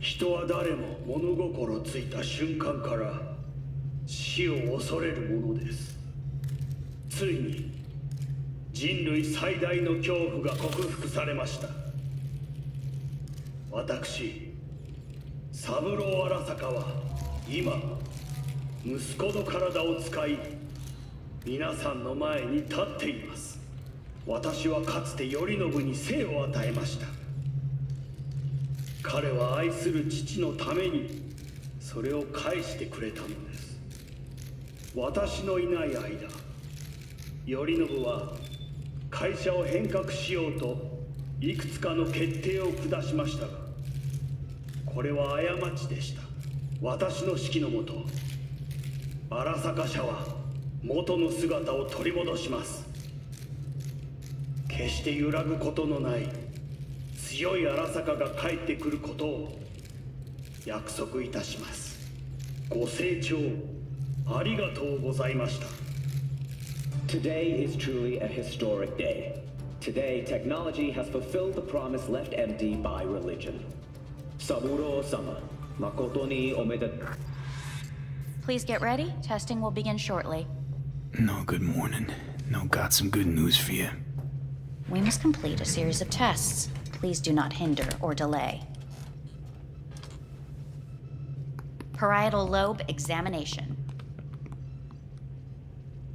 Speaker 20: 人は誰も物心ついた瞬間から死を恐れるものです。ついに人類最大の恐怖が克服されました。私、三郎荒坂は今、息子の体を使い、皆さんの前に立っています。私はかつて頼信に生を与えました。彼は愛する父のためにそれを返してくれたのです。私のいない間、頼信は会社を変革しようといくつかの決定を下しましたが、これは過ちでした。私の指揮のもと、荒坂社は元の姿を取り戻します。決して揺らぐことのない強い荒坂が帰ってくることを約束いたします。ご清聴ありがとうございました。
Speaker 19: Today is truly a historic day. Today, technology has fulfilled the promise left empty by religion. Saburo-sama, makoto ni omedetou.
Speaker 18: Please get ready. Testing will begin shortly.
Speaker 2: No, good morning. No, got some good news for you.
Speaker 18: We must complete a series of tests. Please do not hinder or delay. Parietal lobe examination.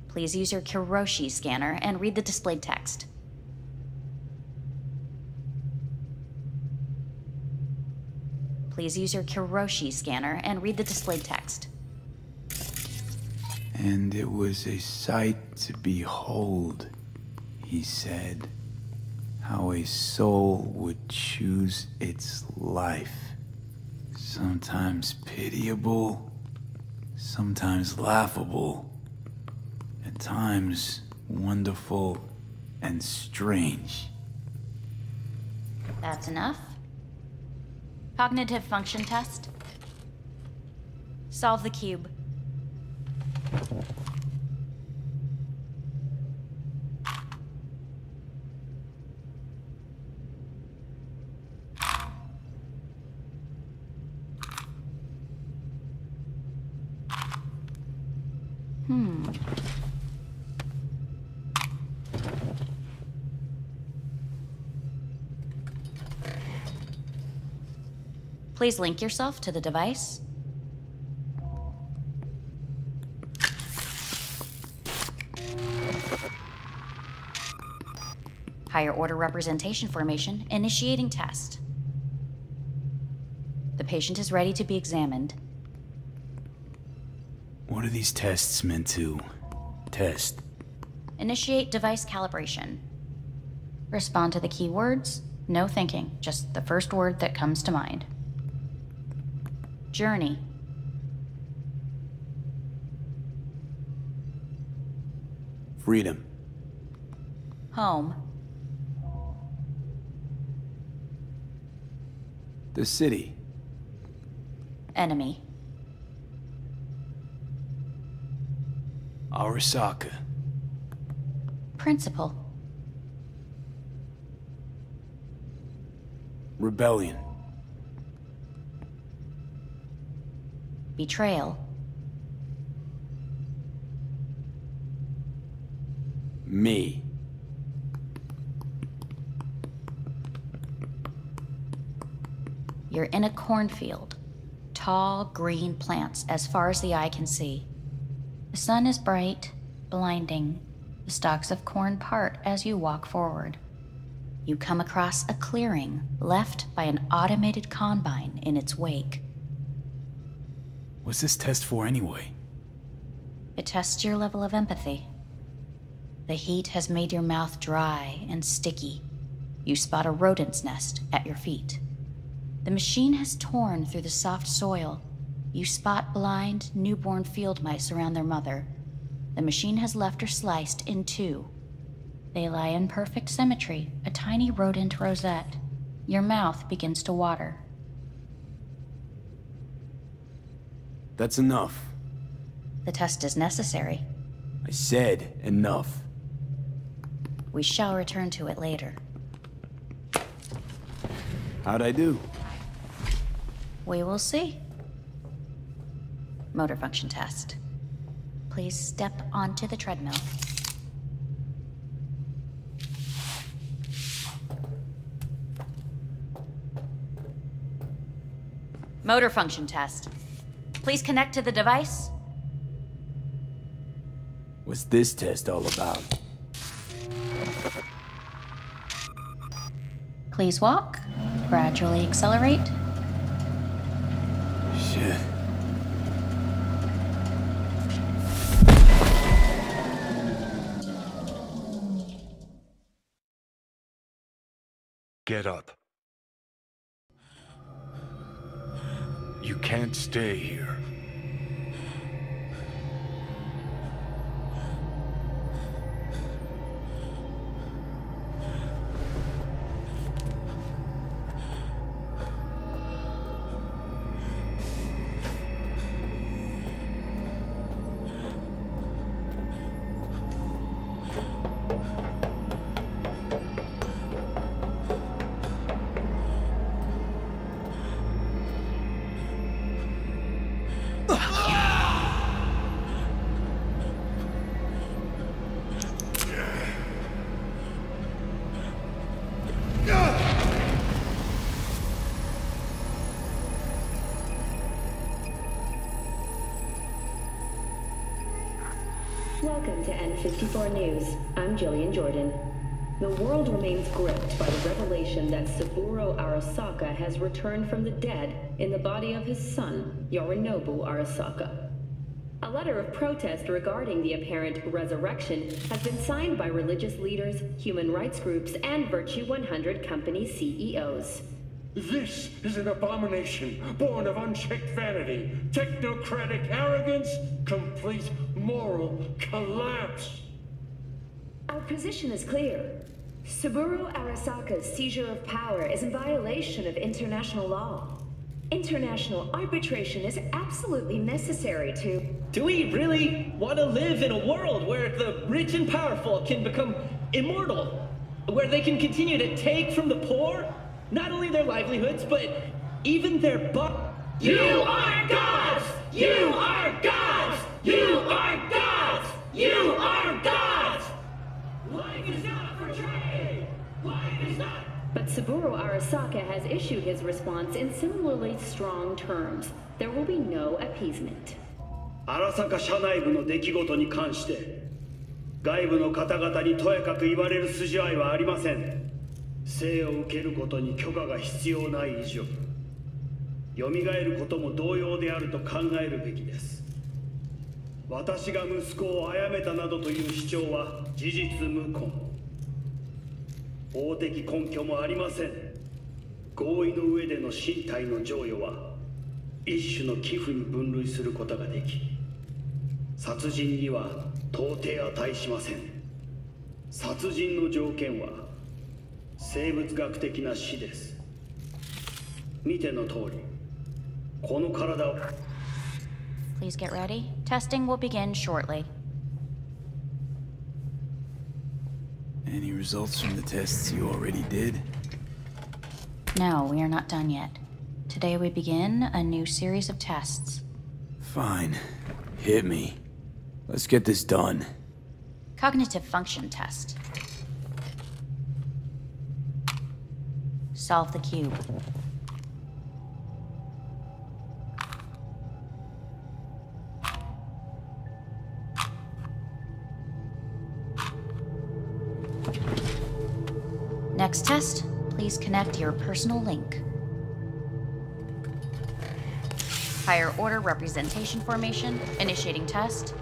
Speaker 18: Please use your Kiroshi scanner and read the displayed text. Please use your Kiroshi scanner and read the displayed text.
Speaker 2: And it was a sight to behold, he said, how a soul would choose its life. Sometimes pitiable, sometimes laughable, at times wonderful and strange.
Speaker 18: That's enough. Cognitive function test. Solve the cube. Please link yourself to the device. Higher order representation formation, initiating test. The patient is ready to be examined.
Speaker 2: What are these tests meant to test?
Speaker 18: Initiate device calibration. Respond to the keywords. No thinking, just the first word that comes to mind. Journey.
Speaker 2: Freedom.
Speaker 18: Home.
Speaker 2: The city.
Speaker 18: Enemy.
Speaker 2: Arasaka.
Speaker 18: Principal.
Speaker 2: Rebellion.
Speaker 18: Betrayal.
Speaker 2: Me.
Speaker 18: You're in a cornfield. Tall, green plants as far as the eye can see. The sun is bright, blinding. The stalks of corn part as you walk forward. You come across a clearing left by an automated combine in its wake.
Speaker 2: What's this test for anyway?
Speaker 18: It tests your level of empathy. The heat has made your mouth dry and sticky. You spot a rodent's nest at your feet. The machine has torn through the soft soil. You spot blind, newborn field mice around their mother. The machine has left her sliced in two. They lie in perfect symmetry, a tiny rodent rosette. Your mouth begins to water.
Speaker 2: That's enough.
Speaker 18: The test is necessary.
Speaker 2: I said enough.
Speaker 18: We shall return to it later.
Speaker 2: How'd I do?
Speaker 18: We will see. Motor function test. Please step onto the treadmill. Motor function test. Please connect to the device.
Speaker 2: What's this test all about?
Speaker 18: Please walk. Gradually accelerate.
Speaker 2: Shit.
Speaker 17: Get up. You can't stay here.
Speaker 9: Welcome to N54 News. I'm Jillian Jordan. The world remains gripped by the revelation that Saburo Arasaka has returned from the dead in the body of his son, Yorinobu Arasaka. A letter of protest regarding the apparent resurrection has been signed by religious leaders, human rights groups, and Virtue 100 company CEOs.
Speaker 20: This is an abomination born of unchecked vanity, technocratic arrogance, complete moral collapse.
Speaker 9: Our position is clear. Saburo Arasaka's seizure of power is in violation of international law. International arbitration is absolutely necessary to...
Speaker 21: Do we really want to live in a world where the rich and powerful can become immortal? Where they can continue to take from the poor? Not only their livelihoods, but even their
Speaker 14: You are gods! You are gods! You are gods! You are gods! Life is not for trade! Life is not...
Speaker 9: But Saburo Arasaka has issued his response in similarly strong terms. There will be no appeasement.
Speaker 20: 荒坂社内部の出来事に関して外部の方々にとやかく言われる筋合いはありません。生を受けることに許可が必要ない以上、蘇ることも同様であると考えるべきです。私が息子を殺めたなどという主張は事実無根。法的根拠もありません。合意の上での身体の贈与は一種の寄付に分類することができ、殺人には到底値しません。殺人の条件は生物学的な死です。見ての通り、この体を。
Speaker 18: Please get ready. Testing will begin shortly.
Speaker 2: Any results from the tests you already did?
Speaker 18: No, we are not done yet. Today we begin a new series of tests.
Speaker 2: Fine. Hit me. Let's get this done.
Speaker 18: Cognitive function test. Solve the cube. Next test, please connect your personal link. Higher order representation formation, initiating test.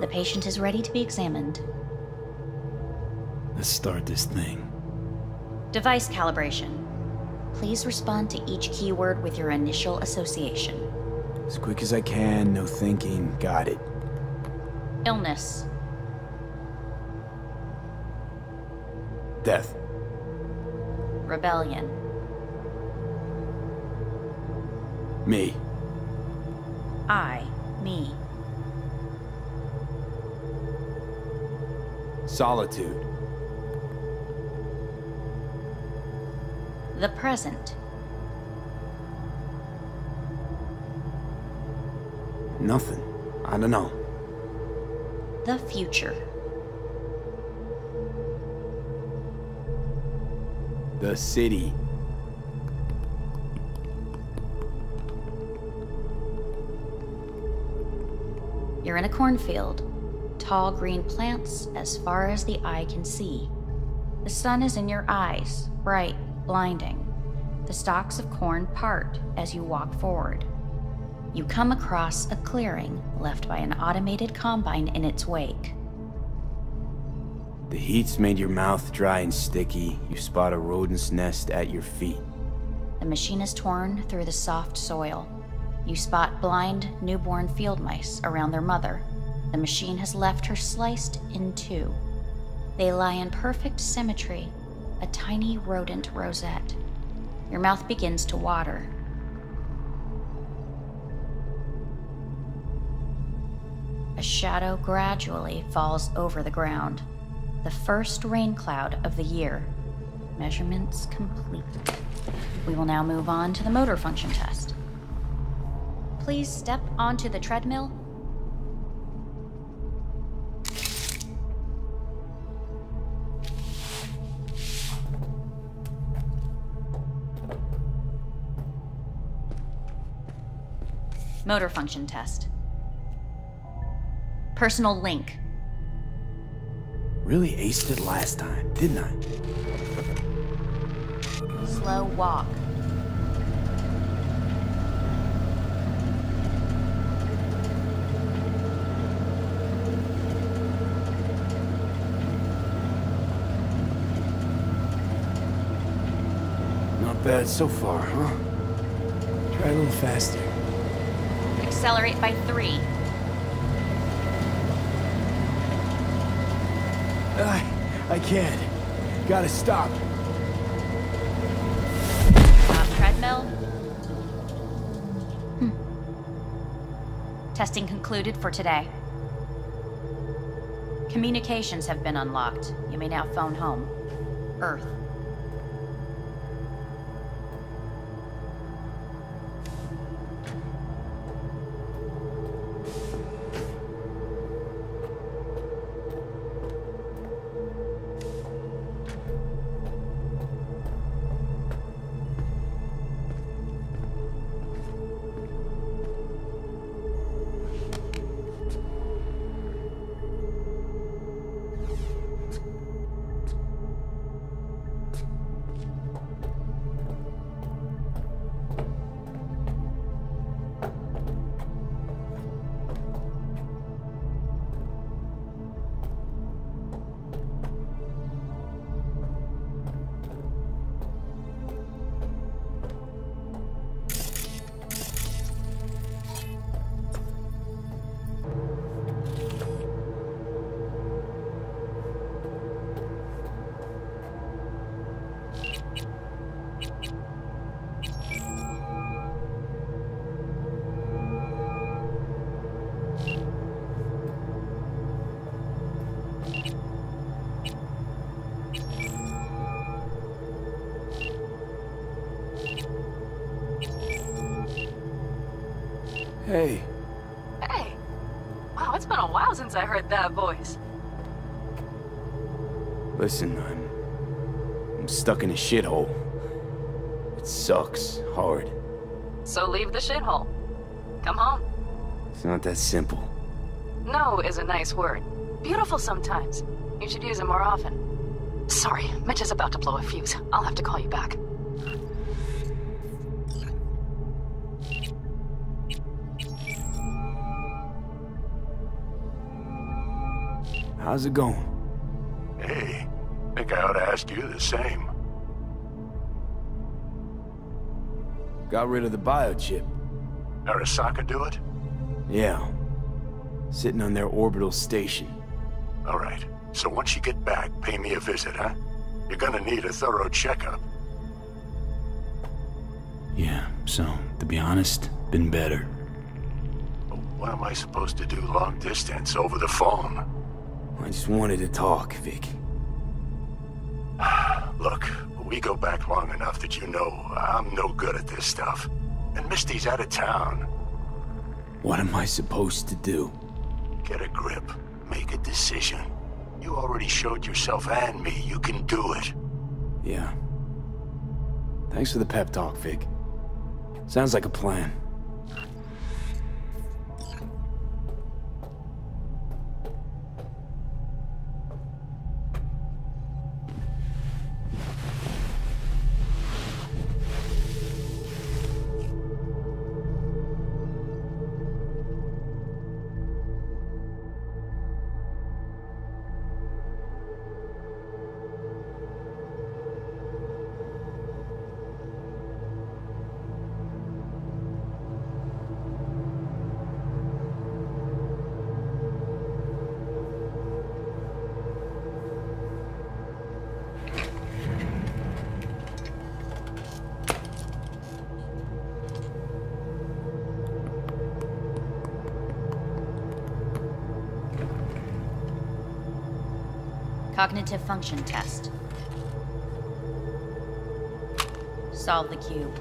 Speaker 18: The patient is ready to be examined.
Speaker 2: Let's start this thing.
Speaker 18: Device calibration. Please respond to each keyword with your initial association.
Speaker 2: As quick as I can, no thinking. Got it.
Speaker 18: Illness.
Speaker 2: Death.
Speaker 18: Rebellion.
Speaker 2: Me.
Speaker 18: Me.
Speaker 2: Solitude.
Speaker 18: The present.
Speaker 2: Nothing. I don't know.
Speaker 18: The future.
Speaker 2: The city.
Speaker 18: You're in a cornfield. Tall green plants as far as the eye can see. The sun is in your eyes, bright, blinding. The stalks of corn part as you walk forward. You come across a clearing left by an automated combine in its wake.
Speaker 2: The heat's made your mouth dry and sticky. You spot a rodent's nest at your feet.
Speaker 18: The machine is torn through the soft soil. You spot blind, newborn field mice around their mother. The machine has left her sliced in two. They lie in perfect symmetry, a tiny rodent rosette. Your mouth begins to water. A shadow gradually falls over the ground. The first rain cloud of the year. Measurements complete. We will now move on to the motor function test. Please step onto the treadmill. Motor function test. Personal link.
Speaker 2: Really aced it last time, didn't I?
Speaker 18: Slow walk.
Speaker 2: Not bad so far, huh? Try a little faster.
Speaker 18: Accelerate by 3.
Speaker 16: I can't. Gotta stop.
Speaker 18: Stop treadmill. Testing concluded for today. Communications have been unlocked. You may now phone home. Earth.
Speaker 2: Hey.
Speaker 5: Hey. Wow, it's been a while since I heard that voice.
Speaker 2: Listen, I'm stuck in a shithole. It sucks hard.
Speaker 5: So leave the shithole. Come home.
Speaker 2: It's not that simple.
Speaker 5: No is a nice word. Beautiful sometimes. You should use it more often. Sorry, Mitch is about to blow a fuse. I'll have to call you back.
Speaker 2: How's it going?
Speaker 1: Hey, think I ought to ask you the same.
Speaker 2: Got rid of the biochip.
Speaker 1: Arasaka do it?
Speaker 2: Yeah. Sitting on their orbital station.
Speaker 1: All right. So once you get back, pay me a visit, huh? You're gonna need a thorough checkup.
Speaker 2: Yeah, so, to be honest, been better.
Speaker 1: What am I supposed to do long distance over the phone?
Speaker 2: I just wanted to talk, Vic.
Speaker 1: Look, we go back long enough that you know I'm no good at this stuff. And Misty's out of town.
Speaker 2: What am I supposed to do?
Speaker 1: Get a grip. Make a decision. You already showed yourself and me you can do it.
Speaker 2: Yeah. Thanks for the pep talk, Vic. Sounds like a plan.
Speaker 18: Cognitive function test. Solve the cube.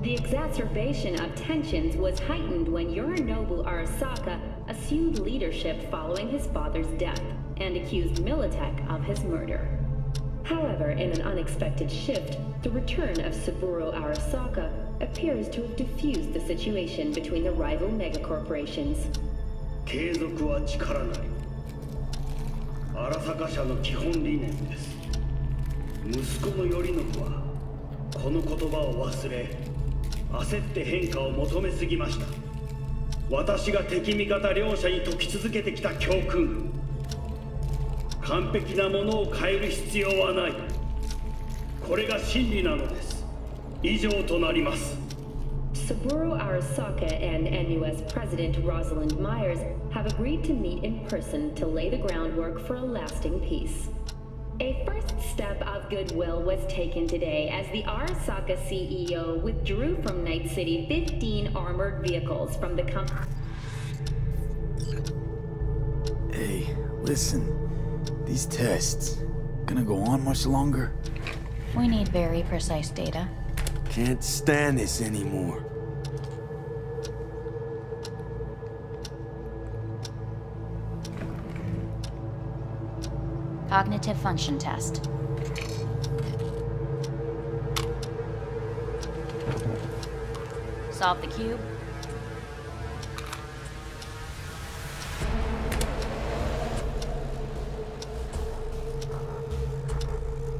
Speaker 9: The exacerbation of tensions was heightened when Yorinobu Arasaka assumed leadership following his father's death and accused Militech of his murder. However, in an unexpected shift, the return of Saburo Arasaka appears to have diffused the situation between the rival megacorporations.
Speaker 20: 継続は力なり。荒坂社の基本理念です。息子の頼信はこの言葉を忘れ、焦って変化を求めすぎました。私が敵味方両者に説き続けてきた教訓。完璧なものを変える必要はない。これが真理なのです。以上となります。
Speaker 9: Saburo Arasaka and NUS President Rosalind Myers have agreed to meet in person to lay the groundwork for a lasting peace. A first step of goodwill was taken today as the Arasaka CEO withdrew from Night City 15 armored vehicles from the company.
Speaker 16: Hey, listen. These tests, gonna go on much longer?
Speaker 18: We need very precise data.
Speaker 2: Can't stand this anymore.
Speaker 18: Cognitive function test. Solve the cube.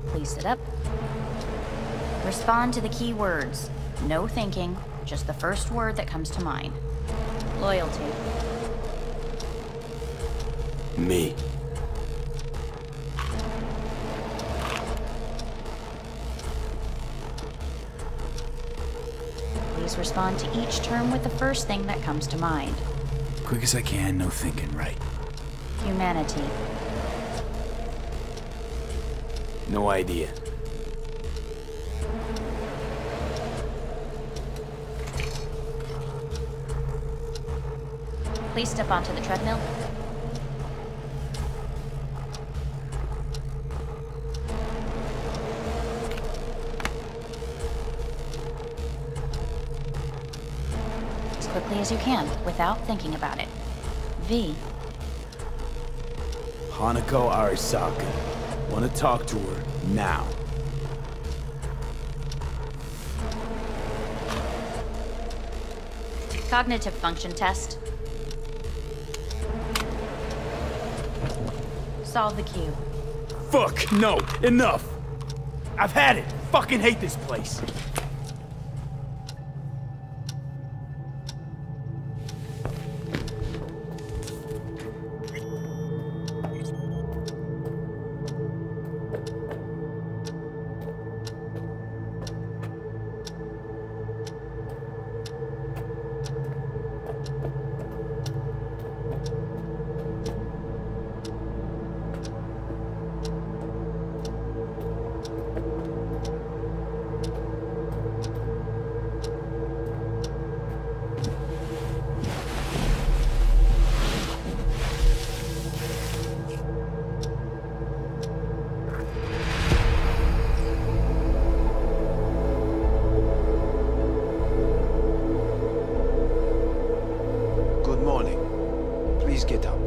Speaker 18: Please sit up. Respond to the key words. No thinking, just the first word that comes to mind. Loyalty. always respond to each term with the first thing that comes to mind.
Speaker 2: Quick as I can, no thinking, right?
Speaker 18: Humanity.
Speaker 2: No idea.
Speaker 18: Please step onto the treadmill. As quickly as you can, without thinking about it. V.
Speaker 2: Hanako Arasaka. Want to talk to her now.
Speaker 18: Cognitive function test. Solve the cube.
Speaker 2: Fuck, no, enough! I've had it! Fucking hate this place!
Speaker 3: Get up.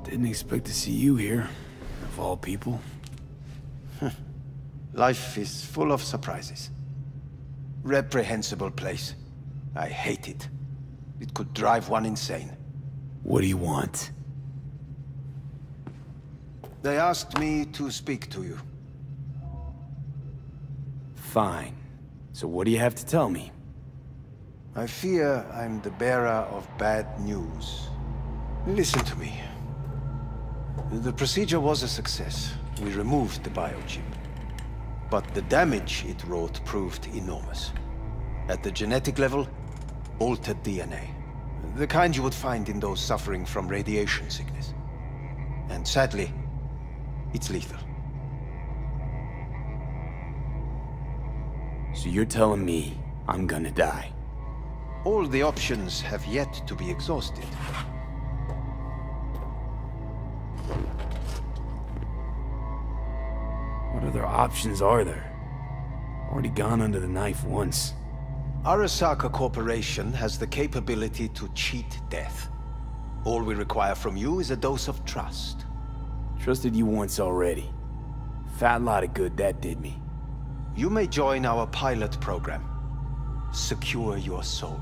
Speaker 2: Didn't expect to see you here, of all people.
Speaker 3: Life is full of surprises. Reprehensible place. I hate it. It could drive one insane.
Speaker 2: What do you want?
Speaker 3: They asked me to speak to you.
Speaker 2: Fine. So what do you have to tell me?
Speaker 3: I fear I'm the bearer of bad news. Listen to me. The procedure was a success. We removed the biochip. But the damage it wrought proved enormous. At the genetic level, altered DNA. The kind you would find in those suffering from radiation sickness. And sadly, it's lethal.
Speaker 2: So you're telling me I'm gonna die?
Speaker 3: All the options have yet to be exhausted.
Speaker 2: What other options are there? Already gone under the knife once.
Speaker 3: Arasaka Corporation has the capability to cheat death. All we require from you is a dose of trust.
Speaker 2: Trusted you once already. Fat lot of good that did me.
Speaker 3: You may join our pilot program. Secure your soul.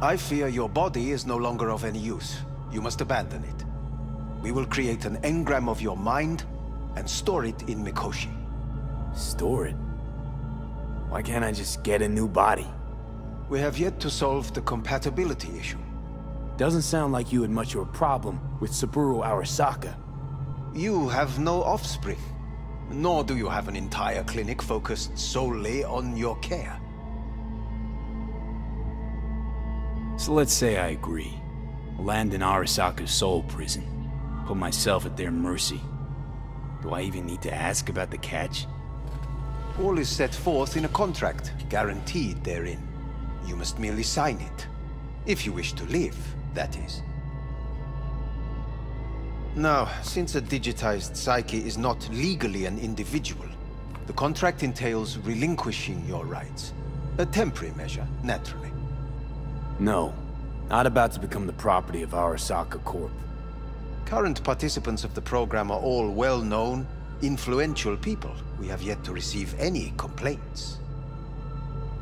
Speaker 3: I fear your body is no longer of any use. You must abandon it. We will create an engram of your mind and store it in Mikoshi.
Speaker 2: Store it? Why can't I just get a new body?
Speaker 3: We have yet to solve the compatibility issue.
Speaker 2: Doesn't sound like you had much of a problem with Saburo Arasaka.
Speaker 3: You have no offspring, nor do you have an entire clinic focused solely on your care.
Speaker 2: So let's say I agree. Land in Arasaka's soul prison. Put myself at their mercy. Do I even need to ask about the catch?
Speaker 3: All is set forth in a contract, guaranteed therein. You must merely sign it. If you wish to live, that is. Now, since a digitized psyche is not legally an individual, the contract entails relinquishing your rights. A temporary measure, naturally.
Speaker 2: No, not about to become the property of Arasaka Corp.
Speaker 3: Current participants of the program are all well-known, influential people. We have yet to receive any complaints.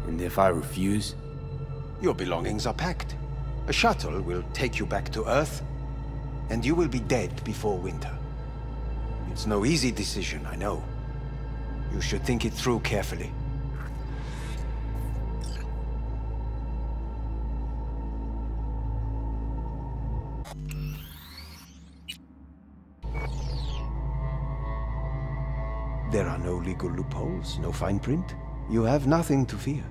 Speaker 2: And if I refuse?
Speaker 3: Your belongings are packed. A shuttle will take you back to Earth, and you will be dead before winter. It's no easy decision, I know. You should think it through carefully. There are no legal loopholes, no fine print. You have nothing to fear.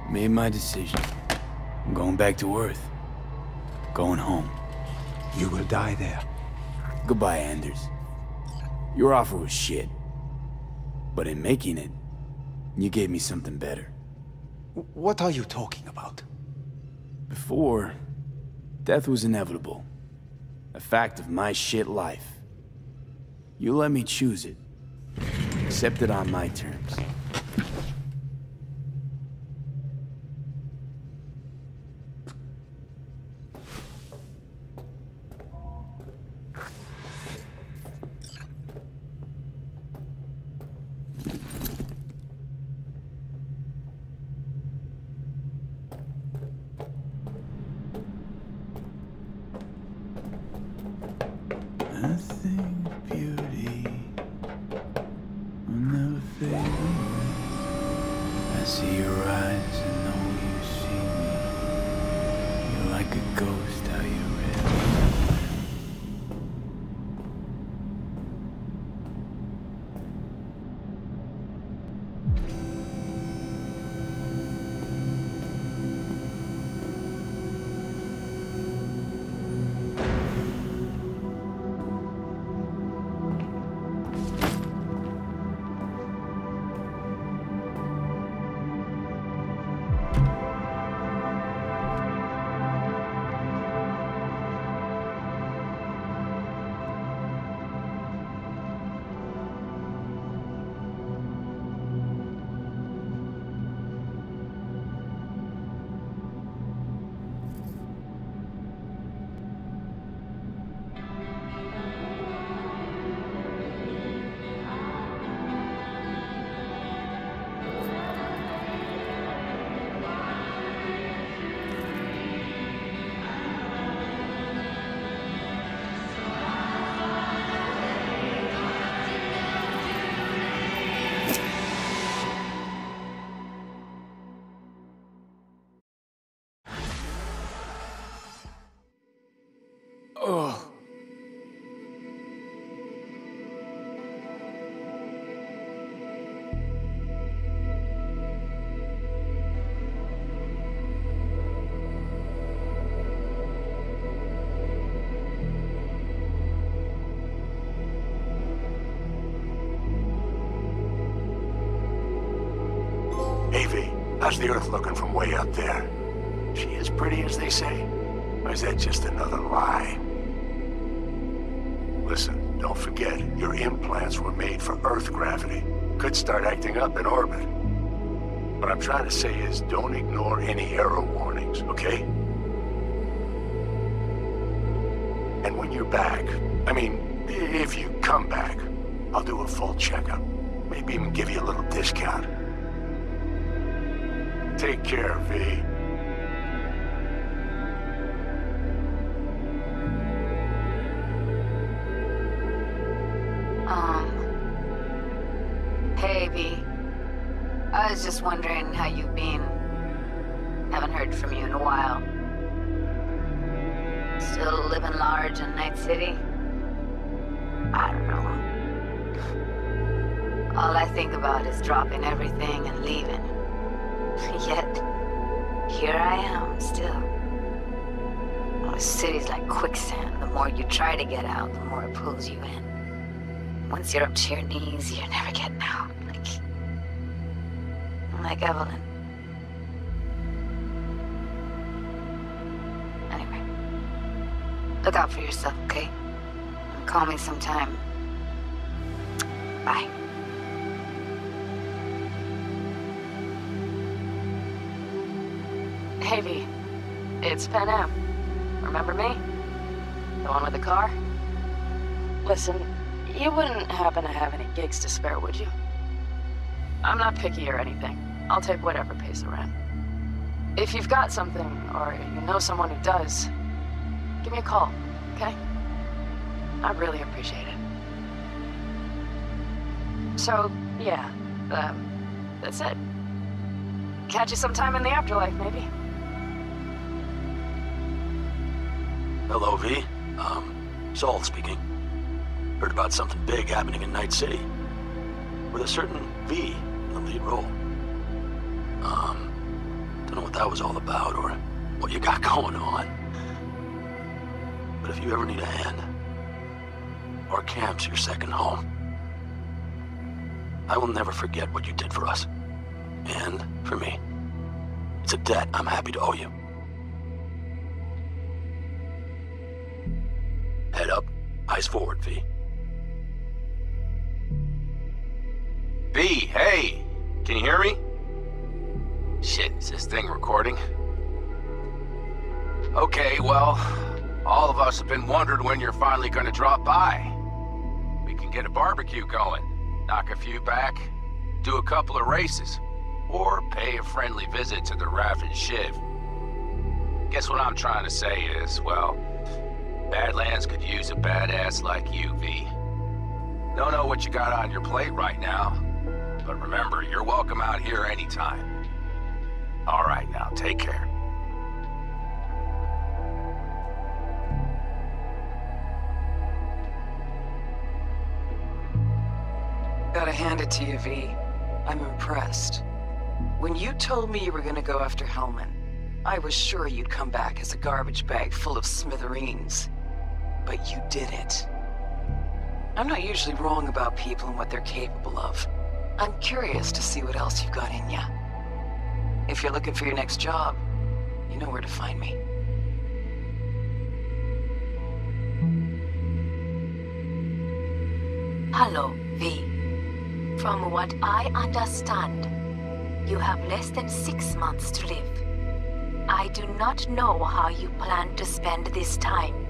Speaker 2: Made my decision. I'm going back to Earth. Going home.
Speaker 3: You will die there.
Speaker 2: Goodbye, Anders. Your offer was shit. But in making it, you gave me something better.
Speaker 3: What are you talking about?
Speaker 2: Before, death was inevitable. A fact of my shit life. You let me choose it. Accept it on my terms. Nothing beauty will never fade away. I see your eyes and know you see me. You're like a ghost, how you really. Oh.
Speaker 1: AV, how's the Earth looking from way up there? She as pretty as they say? Or is that just another lie? Listen, don't forget, your implants were made for Earth gravity. Could start acting up in orbit. What I'm trying to say is, don't ignore any error warnings, okay? And when you're back, I mean, if you come back, I'll do a full checkup. Maybe even give you a little discount. Take care, V.
Speaker 5: Hey, V. I was just wondering how you've been. Haven't heard from you in a while. Still living large in Night City? I don't know. All I think about is dropping everything and leaving. Yet, here I am, still. Oh, the city's like quicksand. The more you try to get out, the more it pulls you in. Once you're up to your knees, you're never getting out. Like Evelyn. Anyway, look out for yourself, okay? And call me sometime. Bye. Hey, V. It's Pan Am. Remember me? The one with the car? Listen, you wouldn't happen to have any gigs to spare, would you? I'm not picky or anything. I'll take whatever pays the rent. If you've got something, or you know someone who does, give me a call, okay? I really appreciate it. So, yeah, that's it. Catch you sometime in the afterlife, maybe.
Speaker 1: Hello, V.
Speaker 7: Saul speaking. Heard about something big happening in Night City. With a certain V in the lead role. Don't know what that was all about or what you got going on. But if you ever need a hand, our camp's your second home. I will never forget what you did for us. And for me. It's a debt I'm happy to owe you. Head up, eyes forward, V.
Speaker 2: V, hey! Can you hear me? Shit, is this thing recording? Okay, well, all of us have been wondering when you're finally gonna drop by. We can get a barbecue going, knock a few back, do a couple of races, or pay a friendly visit to the Raff and Shiv. Guess what I'm trying to say is, well, Badlands could use a badass like you, V. Don't know what you got on your plate right now, but remember, you're welcome out here anytime. All right, now, take care.
Speaker 22: Gotta hand it to you, V. I'm impressed. When you told me you were gonna go after Hellman, I was sure you'd come back as a garbage bag full of smithereens. But you did it. I'm not usually wrong about people and what they're capable of. I'm curious to see what else you've got in ya. If you're looking for your next job, you know where to find me.
Speaker 5: Hello, V. From what I understand, you have less than 6 months to live. I do not know how you plan to spend this time.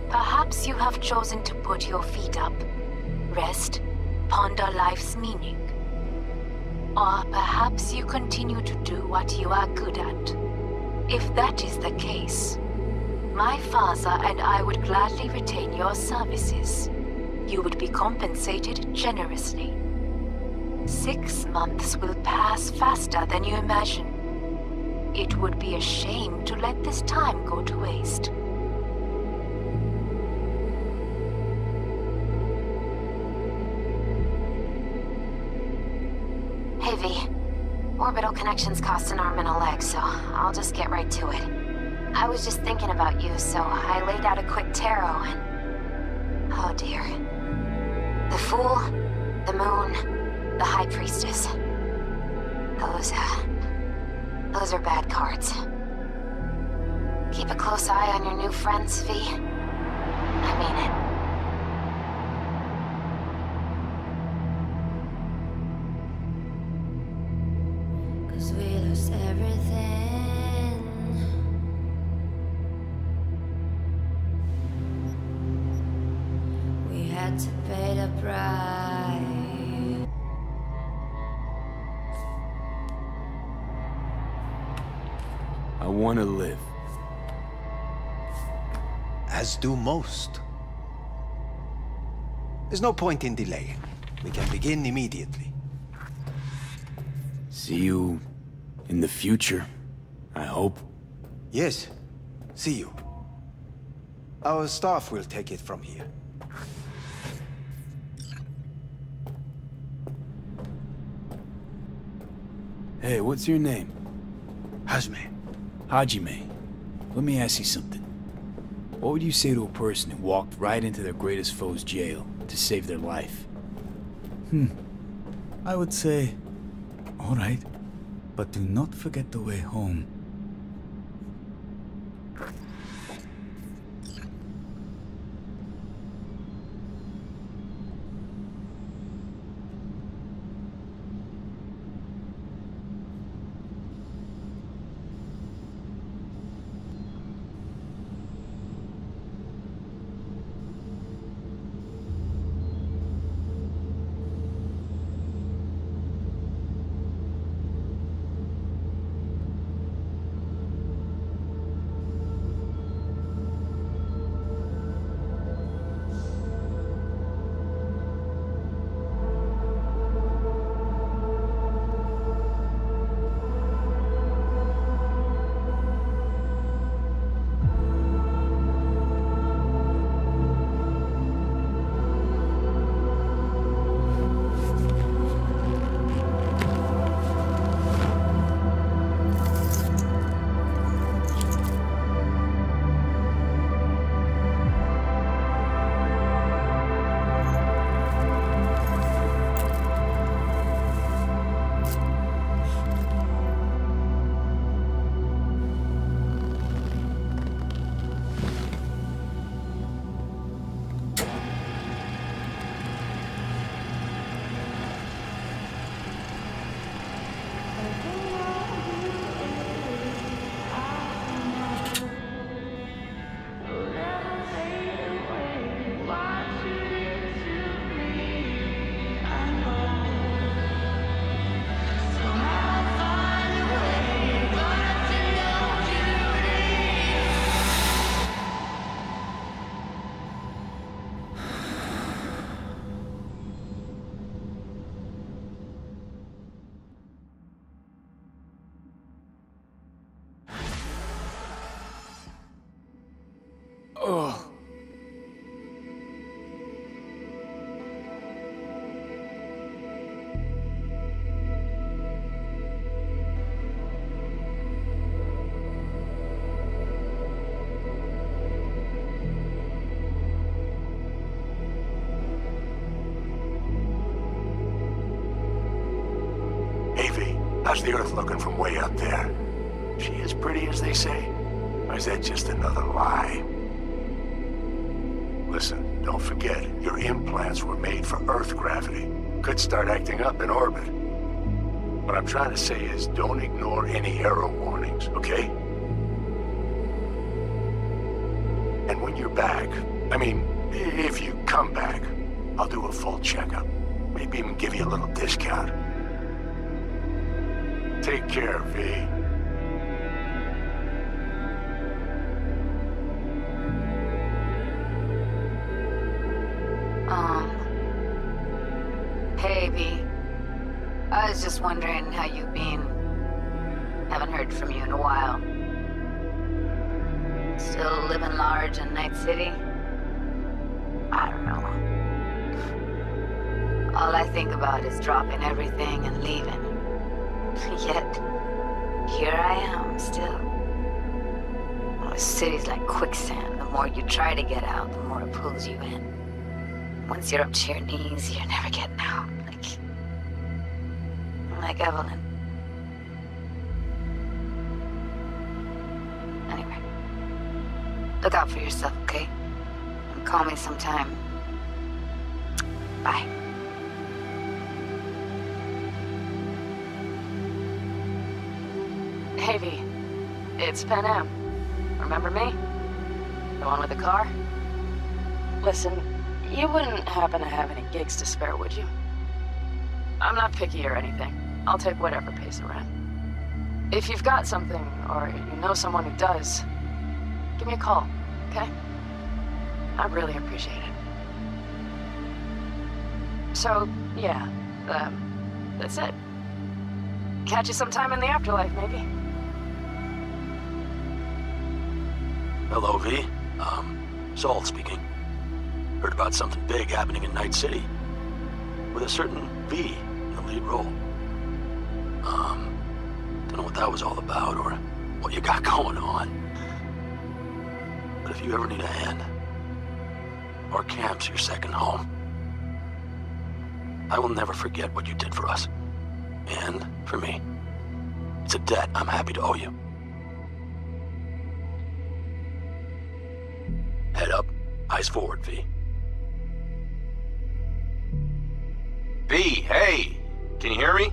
Speaker 5: Perhaps you have chosen to put your feet up, rest, ponder life's meaning. Or perhaps you continue to do what you are good at. If that is the case, my father and I would gladly retain your services. You would be compensated generously. 6 months will pass faster than you imagine. It would be a shame to let this time go to waste. Hey, V. Orbital connections cost an arm and a leg, so I'll just get right to it. I was just thinking about you, so I laid out a quick tarot and... oh dear. The Fool, the Moon, the High Priestess. Those are bad cards. Keep a close eye on your new friends, V. I mean it.
Speaker 23: 'Cause we lost everything. We had to pay the price.
Speaker 2: I want to live.
Speaker 3: As do most. There's no point in delaying. We can begin immediately.
Speaker 2: See you in the future, I hope.
Speaker 3: Yes. See you. Our staff will take it from here.
Speaker 2: Hey, what's your name?
Speaker 3: Hajime.
Speaker 2: Hajime. Let me ask you something. What would you say to a person who walked right into their greatest foe's jail to save their life?
Speaker 16: I would say, all right, but do not forget the way home.
Speaker 1: How's the Earth looking from way up there? She as pretty as they say? Or is that just another lie? Listen, don't forget, your implants were made for Earth gravity. Could start acting up in orbit. What I'm trying to say is don't ignore any error warnings, okay? And when you're back, I mean, if you come back, I'll do a full checkup. Maybe even give you a little discount. Take care, V.
Speaker 11: Hey, V. I was just wondering how you've been. Haven't heard from you in a while. Still living large in Night City? I don't know. All I think about is dropping everything and leaving. Yet, here I am, still. Oh, the city's like quicksand. The more you try to get out, the more it pulls you in. Once you're up to your knees, you're never getting out. Like Evelyn. Anyway, look out for yourself, okay? And call me sometime. Bye.
Speaker 22: Hey, V. It's Pan Am. Remember me? The one with the car? Listen, you wouldn't happen to have any gigs to spare, would you? I'm not picky or anything. I'll take whatever pays around. If you've got something, or you know someone who does, give me a call, okay? I'd really appreciate it. So, yeah, that's it. Catch you sometime in the afterlife, maybe.
Speaker 7: Hello, V. Saul speaking. Heard about something big happening in Night City. With a certain V in the lead role. Don't know what that was all about or what you got going on. But if you ever need a hand, our camp's your second home. I will never forget what you did for us. And for me. It's a debt I'm happy to owe you. Head up, eyes forward, V.
Speaker 2: V, hey! Can you hear me?